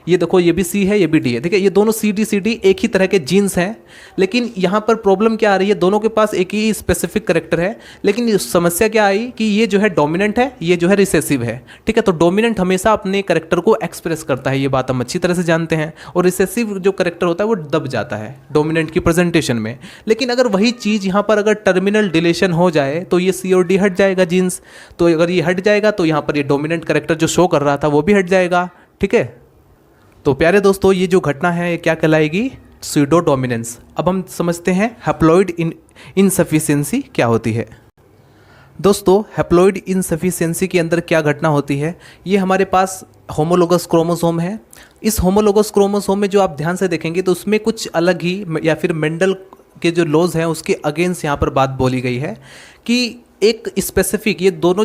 S1: ये देखो ये भी C है, ये भी D है। ठीक है, ये दोनों CD एक ही तरह के जीन्स हैं, लेकिन यहाँ पर प्रॉब्लम क्या आ रही है? दोनों के पास एक ही स्पेसिफिक करेक्टर है, लेकिन समस्या क्या आई कि ये जो है डोमिनेंट है, ये जो है रिसेसिव है। ठीक है, तो डोमिनेंट हमेशा अपने करेक्टर को एक्सप्रेस करता है, ये बात हम अच्छी तरह से जानते हैं, और रिसेसिव जो करेक्टर होता है वो दब जाता है डोमिनेंट की प्रेजेंटेशन में। लेकिन अगर वही चीज़ यहाँ पर अगर टर्मिनल डिलेशन हो जाए तो ये C और D हट जाएगा जीन्स, तो अगर ये हट जाएगा तो यहाँ पर ये डोमिनेंट करेक्टर जो शो कर रहा था वो भी हट जाएगा। ठीक है, तो प्यारे दोस्तों ये जो घटना है ये क्या कहलाएगी? Pseudo dominance. अब हम समझते हैं हैप्लॉइड इनसफिशिएंसी क्या होती है। दोस्तों हैप्लॉइड इनसफिशिएंसी के अंदर क्या घटना होती है? ये हमारे पास होमोलोगस क्रोमोसोम है। इस होमोलोगस क्रोमोसोम में जो आप ध्यान से देखेंगे तो उसमें कुछ अलग ही, या फिर मेंडल के जो लॉज हैं उसके अगेंस्ट यहाँ पर बात बोली गई है कि एक स्पेसिफिक, ये दोनों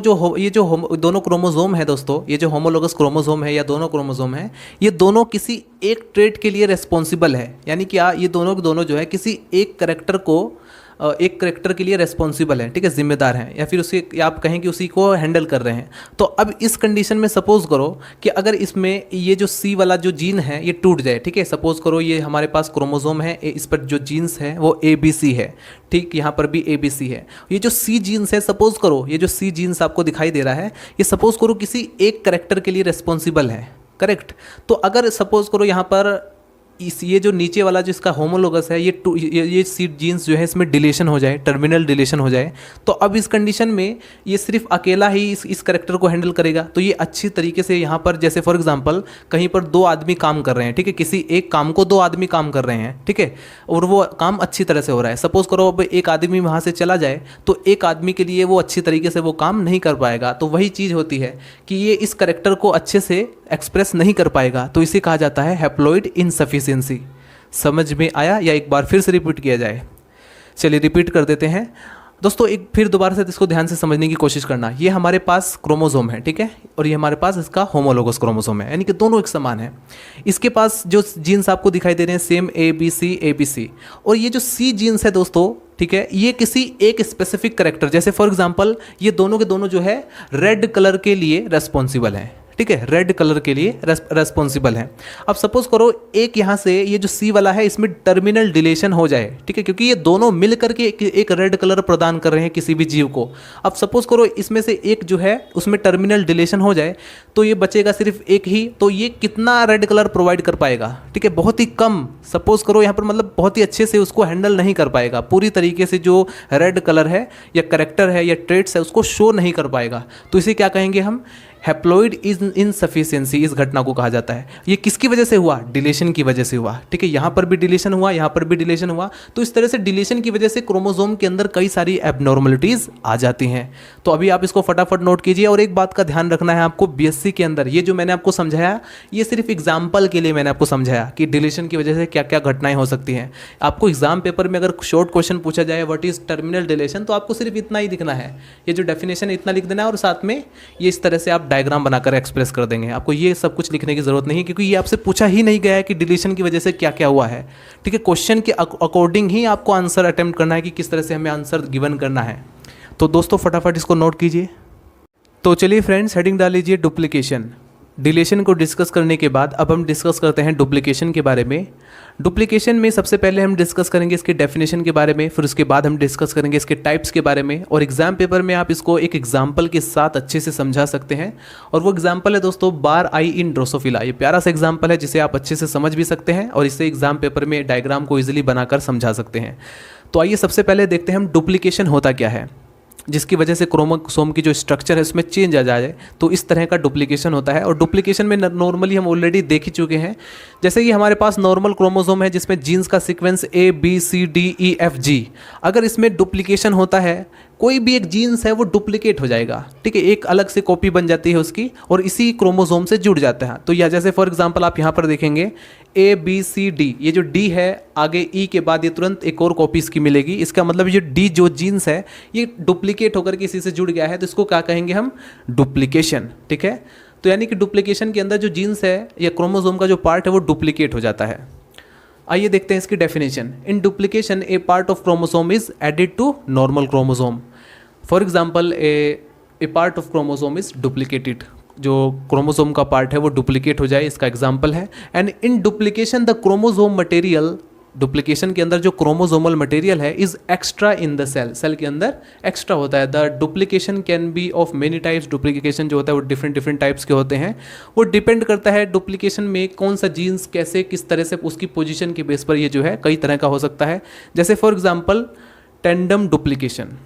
S1: क्रोमोसोम है दोस्तों, ये जो होमोलोगस क्रोमोसोम है या दोनों क्रोमोसोम है, ये दोनों किसी एक ट्रेट के लिए रिस्पॉन्सिबल है, यानी कि ये दोनों जो है किसी एक करेक्टर के लिए रिस्पॉन्सिबल है। ठीक है, जिम्मेदार हैं, या फिर उसके आप कहें कि उसी को हैंडल कर रहे हैं। तो अब इस कंडीशन में सपोज करो कि अगर इसमें ये जो C वाला जो जीन है ये टूट जाए, ठीक है, सपोज करो ये हमारे पास क्रोमोसोम है, इस पर जो जीन्स है वो ABC है। ठीक, यहाँ पर भी ABC है। ये जो C जीन्स है, सपोज करो ये जो C जीन्स आपको दिखाई दे रहा है, ये सपोज करो किसी एक करेक्टर के लिए रिस्पॉन्सिबल है। करेक्ट। तो अगर सपोज करो यहाँ पर ये जो नीचे वाला जो इसका होमोलोगस है, ये C जीन्स जो है इसमें डिलीशन हो जाए, टर्मिनल डिलीशन हो जाए, तो अब इस कंडीशन में ये सिर्फ अकेला ही इस करेक्टर को हैंडल करेगा। तो ये अच्छी तरीके से यहाँ पर, जैसे फॉर एग्जांपल कहीं पर 2 आदमी काम कर रहे हैं, ठीक है, किसी एक काम को 2 आदमी काम कर रहे हैं, ठीक है, और वो काम अच्छी तरह से हो रहा है। सपोज करो अब एक आदमी वहाँ से चला जाए तो एक आदमी के लिए वो अच्छी तरीके से वो काम नहीं कर पाएगा। तो वही चीज़ होती है कि ये इस करेक्टर को अच्छे से एक्सप्रेस नहीं कर पाएगा, तो इसे कहा जाता है हैप्लॉइड इनसफिशिएंसी। समझ में आया या एक बार फिर से रिपीट किया जाए? चलिए रिपीट कर देते हैं दोस्तों, एक फिर दोबारा से इसको ध्यान से समझने की कोशिश करना। ये हमारे पास क्रोमोसोम है, ठीक है, और ये हमारे पास इसका होमोलोगस क्रोमोसोम है, यानी कि दोनों एक समान है। इसके पास जो जीन्स आपको दिखाई दे रहे हैं सेम ABC, और ये जो C जीन्स है दोस्तों, ठीक है, ये किसी एक स्पेसिफिक करेक्टर, जैसे फॉर एग्जांपल ये दोनों के दोनों जो है रेड कलर के लिए रेस्पॉन्सिबल हैं। ठीक है, रेड कलर के लिए रेस्पॉन्सिबल है। अब सपोज करो एक यहाँ से ये जो सी वाला है इसमें टर्मिनल डिलेशन हो जाए, ठीक है, क्योंकि ये दोनों मिल करके एक रेड कलर प्रदान कर रहे हैं किसी भी जीव को। अब सपोज करो इसमें से एक जो है उसमें टर्मिनल डिलेशन हो जाए तो ये बचेगा सिर्फ एक ही, तो ये कितना रेड कलर प्रोवाइड कर पाएगा, ठीक है, बहुत ही कम। सपोज करो यहाँ पर मतलब बहुत ही अच्छे से उसको हैंडल नहीं कर पाएगा, पूरी तरीके से जो रेड कलर है या करेक्टर है या ट्रेट्स है उसको शो नहीं कर पाएगा। तो इसे क्या कहेंगे हम, हैप्लॉइड इनसफिशिएंसी, इस घटना को कहा जाता है। ये किसकी वजह से हुआ, डिलीशन की वजह से हुआ, ठीक है, यहाँ पर भी डिलीशन हुआ, यहाँ पर भी डिलीशन हुआ। तो इस तरह से डिलीशन की वजह से क्रोमोसोम के अंदर कई सारी एबनॉर्मलिटीज़ आ जाती हैं। तो अभी आप इसको फटाफट नोट कीजिए। और एक बात का ध्यान रखना है आपको, बीएससी के अंदर ये जो मैंने आपको समझाया ये सिर्फ एग्जाम्पल के लिए मैंने आपको समझाया कि डिलीशन की वजह से क्या क्या घटनाएं हो सकती हैं। आपको एग्जाम पेपर में अगर शॉर्ट क्वेश्चन पूछा जाए व्हाट इज टर्मिनल डिलीशन, तो आपको सिर्फ इतना ही दिखना है, ये जो डेफिनेशन है इतना लिख देना है और साथ में ये इस तरह से आप डायग्राम बनाकर एक्सप्रेस कर देंगे। आपको ये सब कुछ लिखने की जरूरत नहीं है क्योंकि ये आपसे पूछा ही नहीं गया है कि डिलीशन की वजह से क्या क्या हुआ है, ठीक है। क्वेश्चन के अकॉर्डिंग ही आपको आंसर अटेम्प्ट करना है कि किस तरह से हमें आंसर गिवन करना है। तो दोस्तों फटाफट इसको नोट कीजिए। तो चलिए फ्रेंड्स, हेडिंग डाल लीजिए डुप्लीकेशन। डिलीशन को डिस्कस करने के बाद अब हम डिस्कस करते हैं डुप्लीकेशन के बारे में। डुप्लीकेशन में सबसे पहले हम डिस्कस करेंगे इसके डेफिनेशन के बारे में, फिर उसके बाद हम डिस्कस करेंगे इसके टाइप्स के बारे में। और एग्जाम पेपर में आप इसको एक एग्जाम्पल के साथ अच्छे से समझा सकते हैं। और वो एग्जाम्पल है दोस्तों बार आई इन ड्रोसोफिला। ये प्यारा सा एग्जाम्पल है जिसे आप अच्छे से समझ भी सकते हैं और इससे एग्जाम पेपर में डायग्राम को ईजिली बनाकर समझा सकते हैं। तो आइए सबसे पहले देखते हैं हम डुप्लीकेशन होता क्या है, जिसकी वजह से क्रोमोसोम की जो स्ट्रक्चर है उसमें चेंज आ जाए, तो इस तरह का डुप्लीकेशन होता है। और डुप्लीकेशन में नॉर्मली हम ऑलरेडी देख ही चुके हैं। जैसे कि हमारे पास नॉर्मल क्रोमोसोम है जिसमें जीन्स का सीक्वेंस ABCDEFG, अगर इसमें डुप्लीकेशन होता है, कोई भी एक जीन्स है वो डुप्लीकेट हो जाएगा, ठीक है, एक अलग से कॉपी बन जाती है उसकी और इसी क्रोमोसोम से जुड़ जाता है। तो यह जैसे फॉर एग्जांपल आप यहाँ पर देखेंगे ABCD, ये जो D है आगे E के बाद ये तुरंत एक और कॉपी इसकी मिलेगी। इसका मतलब ये D जो जीन्स है ये डुप्लीकेट होकर किसी से जुड़ गया है, तो इसको क्या कहेंगे हम, डुप्लीकेशन, ठीक है। तो यानी कि डुप्लीकेशन के अंदर जो जीन्स है या क्रोमोसोम का जो पार्ट है वो डुप्लीकेट हो जाता है। आइए देखते हैं इसकी definition. In duplication a part of chromosome is added to normal chromosome. For example a part of chromosome is duplicated, जो क्रोमोसोम का पार्ट है वो डुप्लीकेट हो जाए, इसका एग्जांपल है। And in duplication the chromosome material, duplication के अंदर जो क्रोमोसोमल मटेरियल है is extra in the cell, cell के अंदर एक्स्ट्रा होता है। The duplication can be of many types, duplication जो होता है वो डिफरेंट टाइप्स के होते हैं। वो डिपेंड करता है डुप्लीकेशन में कौन सा जीन्स कैसे किस तरह से उसकी पोजीशन के बेस पर ये जो है कई तरह का हो सकता है। जैसे for example tandem duplication.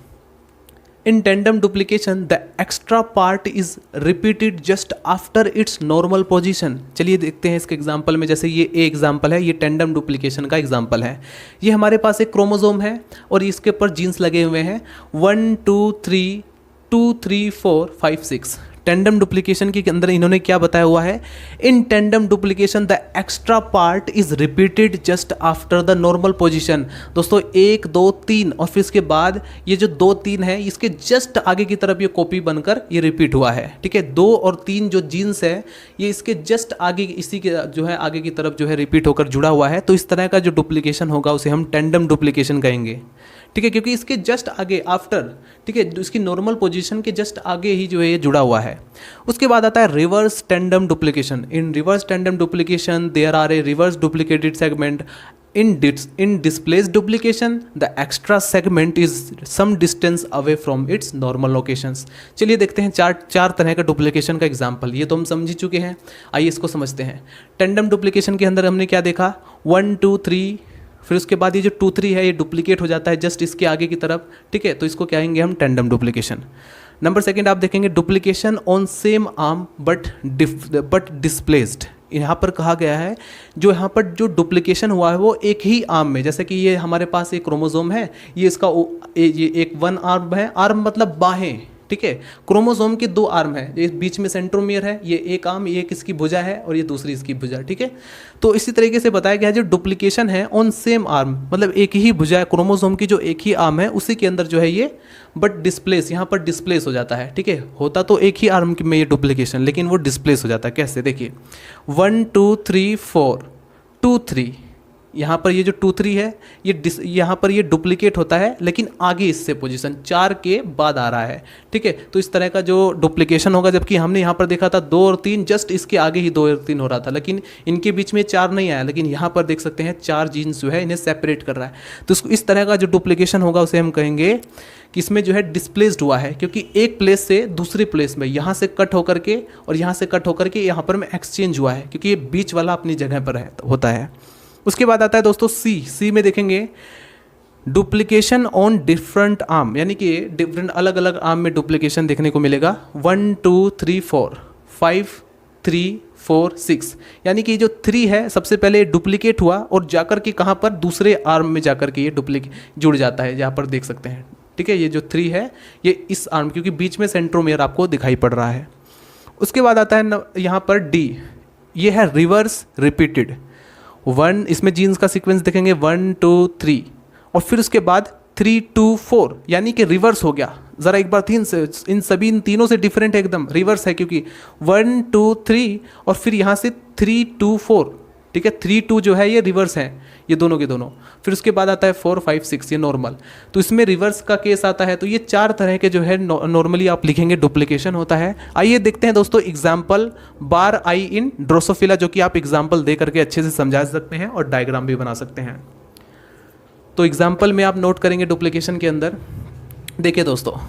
S1: In tandem duplication, the extra part is repeated just after its normal position। चलिए देखते हैं इसके एग्जाम्पल में। जैसे ये ए एग्जाम्पल है, ये टेंडम डुप्लीकेशन का एग्जाम्पल है। ये हमारे पास एक क्रोमोसोम है और इसके ऊपर जीन्स लगे हुए हैं 1 2 3 2 3 4 5 6। टेंडम डुप्लीकेशन के अंदर इन्होंने क्या बताया हुआ है, in tandem duplication the extra part is repeated just after the normal position. दोस्तों 1 2 3 और फिर इसके बाद ये जो 2 3 है इसके जस्ट आगे की तरफ ये कॉपी बनकर ये रिपीट हुआ है, ठीक है। 2 और 3 जो जीन्स है ये इसके जस्ट आगे इसी के जो है आगे की तरफ जो है रिपीट होकर जुड़ा हुआ है। तो इस तरह का जो डुप्लीकेशन होगा उसे हम टेंडम डुप्लीकेशन कहेंगे, ठीक है, क्योंकि इसके जस्ट आगे आफ्टर, ठीक है, इसकी नॉर्मल पोजीशन के जस्ट आगे ही जो है ये जुड़ा हुआ है। उसके बाद आता है reverse tandem duplication. In reverse tandem duplication there are a reverse duplicated segment. In displaced duplication the extra segment is some distance away from its normal locations. चलिए देखते हैं चार तरह का डुप्लीकेशन का एग्जाम्पल। ये तो हम समझ ही चुके हैं, आइए इसको समझते हैं। टेंडम डुप्लीकेशन के अंदर हमने क्या देखा, 1 2 3, फिर उसके बाद ये जो 2 3 है ये डुप्लीकेट हो जाता है जस्ट इसके आगे की तरफ, ठीक है। तो इसको कहेंगे हम टेंडम डुप्लीकेशन। नंबर सेकंड आप देखेंगे duplication on same arm but displaced. यहाँ पर कहा गया है जो यहाँ पर जो डुप्लीकेशन हुआ है वो एक ही आर्म में, जैसे कि ये हमारे पास एक क्रोमोसोम है, ये इसका ये एक 1 आर्म है, आर्म मतलब बाहें, ठीक है। क्रोमोसोम के 2 आर्म है, ये बीच में सेंट्रोमियर है, ये एक आर्म, ये किसकी भुजा है और ये दूसरी इसकी भुजा, ठीक है। तो इसी तरीके से बताया गया है जो डुप्लीकेशन है ऑन सेम आर्म, मतलब एक ही भुजा है, क्रोमोसोम की जो एक ही आर्म है उसी के अंदर जो है ये बट डिस्प्लेस, यहाँ पर डिस्प्लेस हो जाता है, ठीक है। होता तो एक ही आर्म में ये डुप्लीकेशन, लेकिन वो डिस्प्लेस हो जाता है। कैसे, देखिए 1 2 3 4 2 3 यहाँ पर ये जो 2 3 है ये यहाँ पर ये डुप्लीकेट होता है, लेकिन आगे इससे पोजीशन 4 के बाद आ रहा है, ठीक है। तो इस तरह का जो डुप्लीकेशन होगा, जबकि हमने यहाँ पर देखा था 2 और 3 जस्ट इसके आगे ही 2 और 3 हो रहा था, लेकिन इनके बीच में 4 नहीं आया, लेकिन यहाँ पर देख सकते हैं 4 जीन्स जो है इन्हें सेपरेट कर रहा है। तो इस तरह का जो डुप्लीकेशन होगा उसे हम कहेंगे कि इसमें जो है डिस्प्लेस्ड हुआ है, क्योंकि एक प्लेस से दूसरे प्लेस में यहाँ से कट होकर के और यहाँ से कट होकर के यहाँ पर में एक्सचेंज हुआ है, क्योंकि ये बीच वाला अपनी जगह पर है होता है। उसके बाद आता है दोस्तों सी में देखेंगे डुप्लीकेशन ऑन डिफरेंट आर्म, यानी कि डिफरेंट अलग अलग आर्म में डुप्लीकेशन देखने को मिलेगा। 1 2 3 4 5 3 4 6, यानी कि जो 3 है सबसे पहले डुप्लीकेट हुआ और जाकर के कहाँ पर दूसरे आर्म में जाकर के ये डुप्लीकेट जुड़ जाता है, यहाँ पर देख सकते हैं, ठीक है। ये जो 3 है ये इस आर्म, क्योंकि बीच में सेंट्रोमियर आपको दिखाई पड़ रहा है। उसके बाद आता है यहाँ पर डी, ये है रिवर्स रिपीटेड 1, इसमें जीन्स का सीक्वेंस देखेंगे 1 2 3 और फिर उसके बाद 3 2 4, यानी कि रिवर्स हो गया। ज़रा एक बार इन तीनों से डिफरेंट है, एकदम रिवर्स है, क्योंकि 1 2 3 और फिर यहाँ से 3 2 4, ठीक है। 3 2 जो है ये रिवर्स है, ये दोनों के दोनों। फिर उसके बाद आता है 4 5 6, ये नॉर्मल। तो इसमें रिवर्स का केस आता है। तो ये 4 तरह के जो है नॉर्मली आप लिखेंगे डुप्लीकेशन होता है। आइए देखते हैं दोस्तों एग्जाम्पल बार आई इन ड्रोसोफिला, जो कि आप एग्जाम्पल दे करके अच्छे से समझा सकते हैं और डायग्राम भी बना सकते हैं। तो एग्जाम्पल में आप नोट करेंगे डुप्लीकेशन के अंदर, देखिए दोस्तों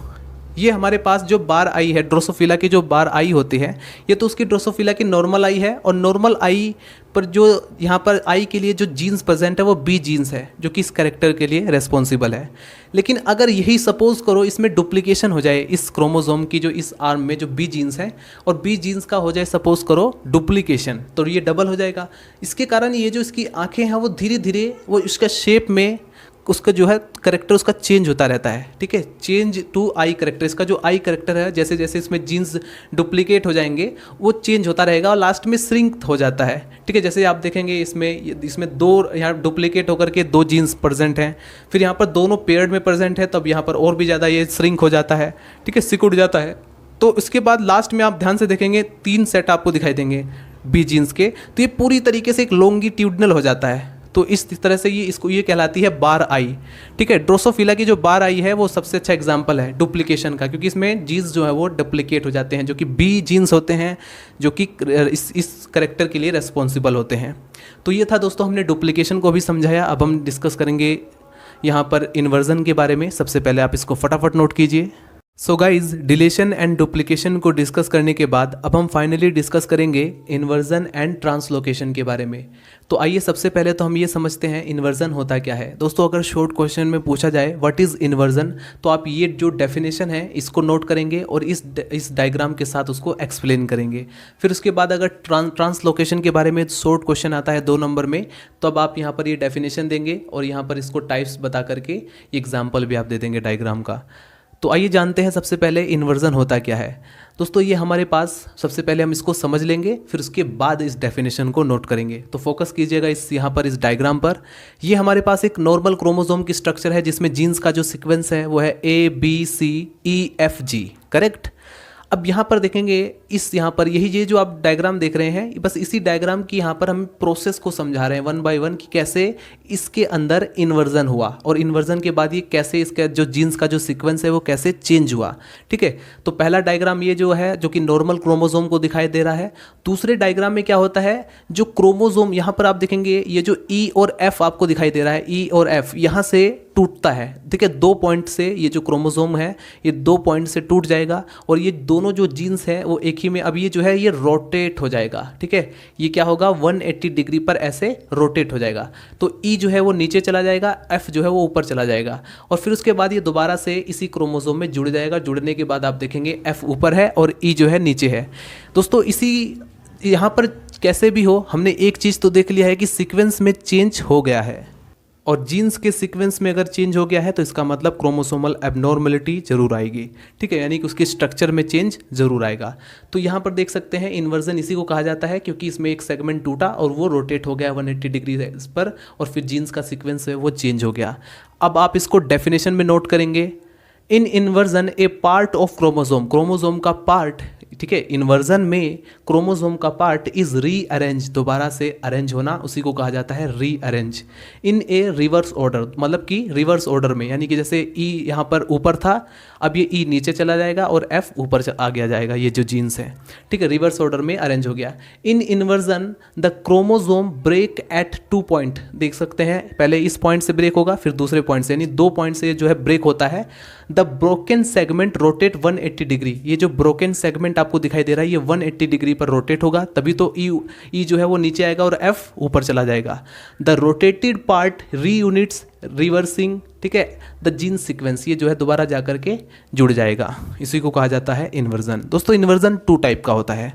S1: ये हमारे पास जो बार आई है ड्रोसोफिला की, जो बार आई होती है ये तो उसकी ड्रोसोफिला की नॉर्मल आई है, और नॉर्मल आई पर जो यहाँ पर आई के लिए जो जीन्स प्रेजेंट है वो बी जीन्स है, जो कि इस कैरेक्टर के लिए रेस्पॉन्सिबल है। लेकिन अगर यही सपोज करो इसमें डुप्लीकेशन हो जाए इस क्रोमोसोम की, जो इस आर्म में जो बी जीन्स है और बी जीन्स का हो जाए सपोज करो डुप्लीकेशन, तो ये डबल हो जाएगा। इसके कारण ये जो इसकी आँखें हैं वो धीरे धीरे वो इसका शेप में उसका जो है करेक्टर उसका चेंज होता रहता है, ठीक है। चेंज टू आई करेक्टर, इसका जो आई करेक्टर है जैसे जैसे इसमें जीन्स डुप्लीकेट हो जाएंगे वो चेंज होता रहेगा और लास्ट में श्रिंक हो जाता है, ठीक है। जैसे आप देखेंगे इसमें 2 यहाँ डुप्लीकेट होकर के 2 जीन्स प्रेजेंट हैं, फिर यहाँ पर दोनों पेयर्ड में प्रेजेंट है, तब यहाँ पर और भी ज़्यादा ये श्रिंक हो जाता है, ठीक है, सिकुड़ जाता है। तो इसके बाद लास्ट में आप ध्यान से देखेंगे 3 सेट आपको दिखाई देंगे बी जीन्स के, तो ये पूरी तरीके से एक लॉन्गिट्यूडनल हो जाता है। तो इस तरह से ये कहलाती है बार आई, ठीक है। ड्रोसोफिला की जो बार आई है वो सबसे अच्छा एग्जांपल है डुप्लीकेशन का, क्योंकि इसमें जीन्स जो है वो डुप्लीकेट हो जाते हैं, जो कि बी जीन्स होते हैं, जो कि इस करेक्टर के लिए रेस्पॉन्सिबल होते हैं। तो ये था दोस्तों, हमने डुप्लीकेशन को भी समझाया। अब हम डिस्कस करेंगे यहाँ पर इन्वर्जन के बारे में। सबसे पहले आप इसको फटाफट नोट कीजिए। So guys, deletion and duplication को डिस्कस करने के बाद अब हम फाइनली डिस्कस करेंगे इन्वर्जन एंड ट्रांसलोकेशन के बारे में। तो आइए सबसे पहले तो हम ये समझते हैं इन्वर्जन होता क्या है। दोस्तों अगर शॉर्ट क्वेश्चन में पूछा जाए व्हाट इज़ इन्वर्जन, तो आप ये जो डेफिनेशन है इसको नोट करेंगे और इस डायग्राम के साथ उसको एक्सप्लेन करेंगे। फिर उसके बाद अगर ट्रांसलोकेशन के बारे में शॉर्ट क्वेश्चन आता है 2 नंबर में, तो अब आप यहाँ पर ये डेफिनेशन देंगे और यहाँ पर इसको टाइप्स बता करके एग्जाम्पल भी आप दे देंगे डायग्राम का। तो आइए जानते हैं सबसे पहले इन्वर्जन होता क्या है। दोस्तों ये हमारे पास सबसे पहले हम इसको समझ लेंगे, फिर उसके बाद इस डेफिनेशन को नोट करेंगे। तो फोकस कीजिएगा यहाँ पर इस डायग्राम पर। ये हमारे पास एक नॉर्मल क्रोमोसोम की स्ट्रक्चर है जिसमें जीन्स का जो सीक्वेंस है वो है ABCEFG, करेक्ट। अब यहाँ पर देखेंगे यहाँ पर ये जो आप डायग्राम देख रहे हैं, बस इसी डायग्राम की यहाँ पर हम प्रोसेस को समझा रहे हैं 1 बाय 1 कि कैसे इसके अंदर इन्वर्जन हुआ और इन्वर्जन के बाद ये कैसे इसका जो जीन्स का जो सीक्वेंस है वो कैसे चेंज हुआ, ठीक है। तो पहला डायग्राम ये जो है जो कि नॉर्मल क्रोमोसोम को दिखाई दे रहा है। दूसरे डायग्राम में क्या होता है, जो क्रोमोसोम यहाँ पर आप देखेंगे ये जो E और F आपको दिखाई दे रहा है, E और F यहाँ से टूटता है, ठीक है। 2 पॉइंट से ये जो क्रोमोसोम है ये 2 पॉइंट से टूट जाएगा और ये दोनों जो जीन्स है वो एक ही में, अब ये जो है ये रोटेट हो जाएगा, ठीक है। ये क्या होगा 180 डिग्री पर ऐसे रोटेट हो जाएगा। तो E जो है वो नीचे चला जाएगा, F जो है वो ऊपर चला जाएगा और फिर उसके बाद ये दोबारा से इसी क्रोमोसोम में जुड़ जाएगा। जुड़ने के बाद आप देखेंगे F ऊपर है और E जो है नीचे है। दोस्तों इसी यहाँ पर कैसे भी हो, हमने एक चीज़ तो देख लिया है कि सीक्वेंस में चेंज हो गया है और जीन्स के सीक्वेंस में अगर चेंज हो गया है तो इसका मतलब क्रोमोसोमल एबनॉर्मलिटी जरूर आएगी, ठीक है, यानी कि उसके स्ट्रक्चर में चेंज जरूर आएगा। तो यहाँ पर देख सकते हैं इन्वर्जन इसी को कहा जाता है, क्योंकि इसमें एक सेगमेंट टूटा और वो रोटेट हो गया 180 डिग्री पर और फिर जीन्स का सीक्वेंस है वो चेंज हो गया। अब आप इसको डेफिनेशन में नोट करेंगे। In inversion a part of chromosome, chromosome का पार्ट ठीक है, इन्वर्जन में क्रोमोसोम का पार्ट इज रीअरेंज, दोबारा से अरेंज होना, उसी को कहा जाता है रीअरेंज इन ए रिवर्स ऑर्डर, मतलब कि रिवर्स ऑर्डर में, यानी कि जैसे ई यहाँ पर ऊपर था, अब ये ई नीचे चला जाएगा और एफ ऊपर आ गया जाएगा, ये जो जीन्स है, ठीक है, रिवर्स ऑर्डर में अरेंज हो गया। In inversion the chromosome break at 2 point, देख सकते हैं पहले इस पॉइंट से ब्रेक होगा, फिर दूसरे पॉइंट से, यानी 2 पॉइंट से जो है ब्रेक होता है। The broken segment rotate 180 degree, ये जो ब्रोकन सेगमेंट आपको दिखाई दे रहा है ये 180 डिग्री पर रोटेट होगा, तभी तो ई जो है वो नीचे आएगा और एफ ऊपर चला जाएगा। द रोटेटेड पार्ट री यूनिट्स रिवर्सिंग, ठीक है, द जीन सीक्वेंस, ये जो है दोबारा जा करके जुड़ जाएगा, इसी को कहा जाता है इन्वर्जन। दोस्तों इन्वर्जन 2 टाइप का होता है,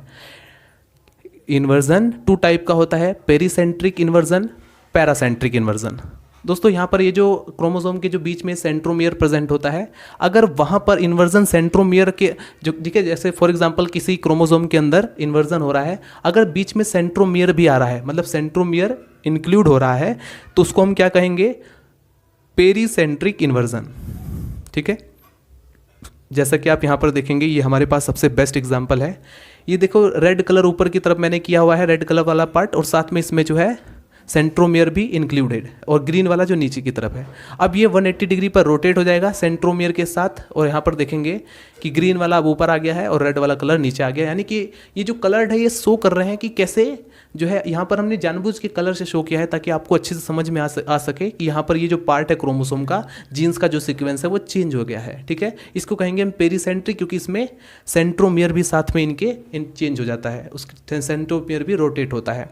S1: इन्वर्जन 2 टाइप का होता है, पेरीसेंट्रिक इन्वर्जन, पैरासेंट्रिक इन्वर्जन। दोस्तों यहाँ पर ये जो क्रोमोसोम के जो बीच में सेंट्रोमियर प्रेजेंट होता है, अगर वहाँ पर इन्वर्जन सेंट्रोमियर के जो, ठीक है, जैसे फॉर एग्जांपल किसी क्रोमोसोम के अंदर इन्वर्जन हो रहा है, अगर बीच में सेंट्रोमियर भी आ रहा है, मतलब सेंट्रोमियर इंक्लूड हो रहा है, तो उसको हम क्या कहेंगे, पेरीसेंट्रिक इन्वर्जन, ठीक है। जैसा कि आप यहाँ पर देखेंगे, ये हमारे पास सबसे बेस्ट एग्जाम्पल है, ये देखो रेड कलर ऊपर की तरफ मैंने किया हुआ है, रेड कलर वाला पार्ट, और साथ में इसमें जो है सेंट्रोमियर भी इंक्लूडेड, और ग्रीन वाला जो नीचे की तरफ है। अब ये 180 डिग्री पर रोटेट हो जाएगा सेंट्रोमियर के साथ, और यहाँ पर देखेंगे कि ग्रीन वाला अब ऊपर आ गया है और रेड वाला कलर नीचे आ गया, यानी कि ये जो कलर है ये शो कर रहे हैं कि कैसे जो है, यहाँ पर हमने जानबूझ के कलर से शो किया है ताकि आपको अच्छे से समझ में आ सके कि यहाँ पर ये जो पार्ट है क्रोमोसोम का, जीन्स का जो सीक्वेंस है वो चेंज हो गया है, ठीक है। इसको कहेंगे हम पेरीसेंट्रिक, क्योंकि इसमें सेंट्रोमियर भी साथ में इनके चेंज हो जाता है, उसके सेंट्रोमियर भी रोटेट होता है।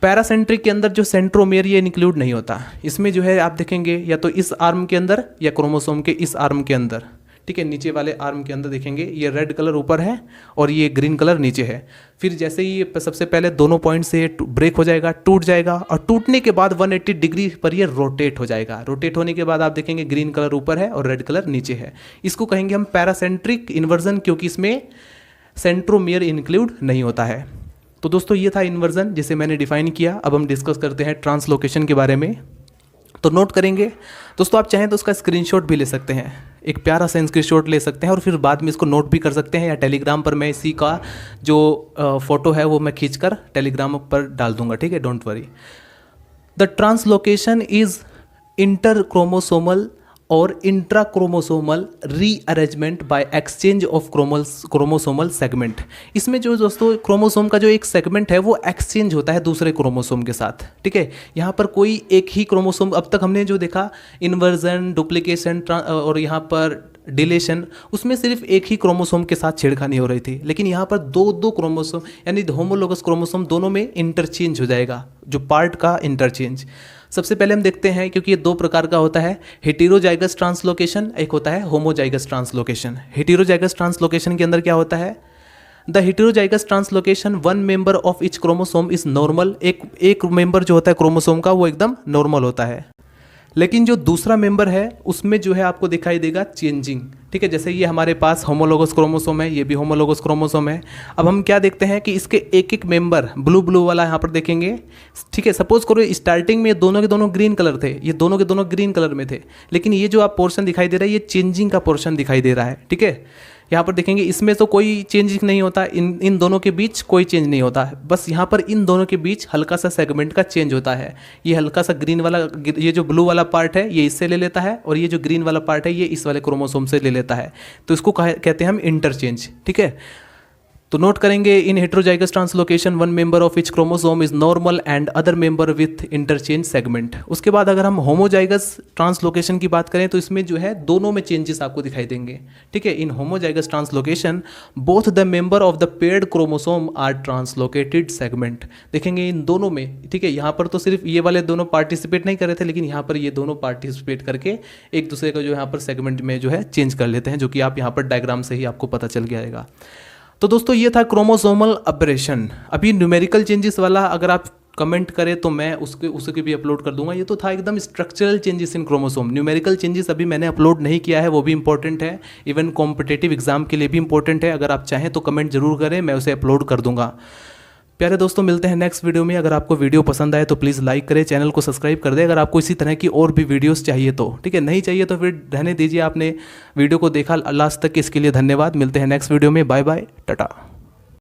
S1: पैरासेंट्रिक के अंदर जो सेंट्रोमियर ये इंक्लूड नहीं होता, इसमें जो है आप देखेंगे या तो इस आर्म के अंदर या क्रोमोसोम के इस आर्म के अंदर, ठीक है, नीचे वाले आर्म के अंदर देखेंगे ये रेड कलर ऊपर है और ये ग्रीन कलर नीचे है। फिर जैसे ही ये सबसे पहले दोनों पॉइंट से ब्रेक हो जाएगा, टूट जाएगा, और टूटने के बाद 180 डिग्री पर ये रोटेट हो जाएगा। रोटेट होने के बाद आप देखेंगे ग्रीन कलर ऊपर है और रेड कलर नीचे है। इसको कहेंगे हम पैरासेंट्रिक इन्वर्जन, क्योंकि इसमें सेंट्रोमियर इंक्लूड नहीं होता है। तो दोस्तों ये था इन्वर्जन जिसे मैंने डिफाइन किया। अब हम डिस्कस करते हैं ट्रांसलोकेशन के बारे में। तो नोट करेंगे दोस्तों, आप चाहें तो उसका स्क्रीनशॉट भी ले सकते हैं, एक प्यारा सा स्क्रीनशॉट ले सकते हैं और फिर बाद में इसको नोट भी कर सकते हैं, या टेलीग्राम पर मैं इसी का जो फोटो है वो मैं खींचकर टेलीग्राम पर डाल दूंगा, ठीक है, don't worry. The translocation is interchromosomal और intrachromosomal rearrangement by exchange of chromosomal segment. इसमें जो दोस्तों क्रोमोसोम का जो एक सेगमेंट है वो एक्सचेंज होता है दूसरे क्रोमोसोम के साथ, ठीक है। यहाँ पर कोई एक ही क्रोमोसोम, अब तक हमने जो देखा इन्वर्जन, डुप्लीकेशन और यहाँ पर डिलेशन, उसमें सिर्फ एक ही क्रोमोसोम के साथ छेड़खानी हो रही थी, लेकिन यहाँ पर दो क्रोमोसोम यानी होमोलोगस क्रोमोसोम दोनों में इंटरचेंज हो जाएगा, जो पार्ट का इंटरचेंज। सबसे पहले हम देखते हैं, क्योंकि ये 2 प्रकार का होता है, हेटेरोजाइगस ट्रांसलोकेशन, एक होता है होमोजाइगस ट्रांसलोकेशन। हेटेरोजाइगस ट्रांसलोकेशन के अंदर क्या होता है, the heterozygous translocation 1 member of each chromosome is normal. एक मेंबर जो होता है क्रोमोसोम का वो एकदम नॉर्मल होता है, लेकिन जो दूसरा मेंबर है उसमें जो है आपको दिखाई देगा चेंजिंग, ठीक है। जैसे ये हमारे पास होमोलोगस क्रोमोसोम है, ये भी होमोलोगस क्रोमोसोम है। अब हम क्या देखते हैं कि इसके एक एक मेंबर ब्लू वाला यहाँ पर देखेंगे, ठीक है। सपोज करो स्टार्टिंग में दोनों के दोनों ग्रीन कलर थे, ये दोनों के दोनों ग्रीन कलर में थे, लेकिन ये जो आप पोर्शन दिखाई दे रहा है ये चेंजिंग का पोर्शन दिखाई दे रहा है, ठीक है। यहाँ पर देखेंगे इसमें तो कोई चेंज नहीं होता, इन दोनों के बीच कोई चेंज नहीं होता है, बस यहाँ पर इन दोनों के बीच हल्का सा सेगमेंट का चेंज होता है। ये हल्का सा ग्रीन वाला, ये जो ब्लू वाला पार्ट है ये इससे ले लेता है, और ये जो ग्रीन वाला पार्ट है ये इस वाले क्रोमोसोम से ले लेता है, तो इसको कहते हैं हम इंटरचेंज, ठीक है। तो नोट करेंगे, in heterozygous translocation 1 member of each chromosome is normal and other member with interchange segment. उसके बाद अगर हम होमोजाइगस ट्रांसलोकेशन की बात करें तो इसमें जो है दोनों में चेंजेस आपको दिखाई देंगे, ठीक है। In homozygous translocation both the member of the paired chromosome are translocated segment. देखेंगे इन दोनों में, ठीक है, यहाँ पर तो सिर्फ ये वाले दोनों पार्टिसिपेट नहीं कर रहे थे, लेकिन यहाँ पर ये दोनों पार्टिसिपेट करके एक दूसरे का जो यहाँ पर सेगमेंट में जो है चेंज कर लेते हैं, जो कि आप यहाँ पर डायग्राम से ही आपको पता चल जाएगा। तो दोस्तों ये था क्रोमोसोमल अबरेशन। अभी न्यूमेरिकल चेंजेस वाला अगर आप कमेंट करें तो मैं उसके भी अपलोड कर दूंगा। ये तो था एकदम structural changes in chromosome. Numerical changes अभी मैंने अपलोड नहीं किया है, वो भी इंपॉर्टेंट है, इवन कॉम्पिटेटिव एग्जाम के लिए भी इंपॉर्टेंट है। अगर आप चाहें तो कमेंट जरूर करें, मैं उसे अपलोड कर दूंगा। प्यारे दोस्तों, मिलते हैं नेक्स्ट वीडियो में। अगर आपको वीडियो पसंद आए तो प्लीज़ लाइक करें, चैनल को सब्सक्राइब कर दें। अगर आपको इसी तरह की और भी वीडियोस चाहिए तो ठीक है, नहीं चाहिए तो फिर रहने दीजिए। आपने वीडियो को देखा लास्ट तक, इसके लिए धन्यवाद। मिलते हैं नेक्स्ट वीडियो में। Bye bye, Tata.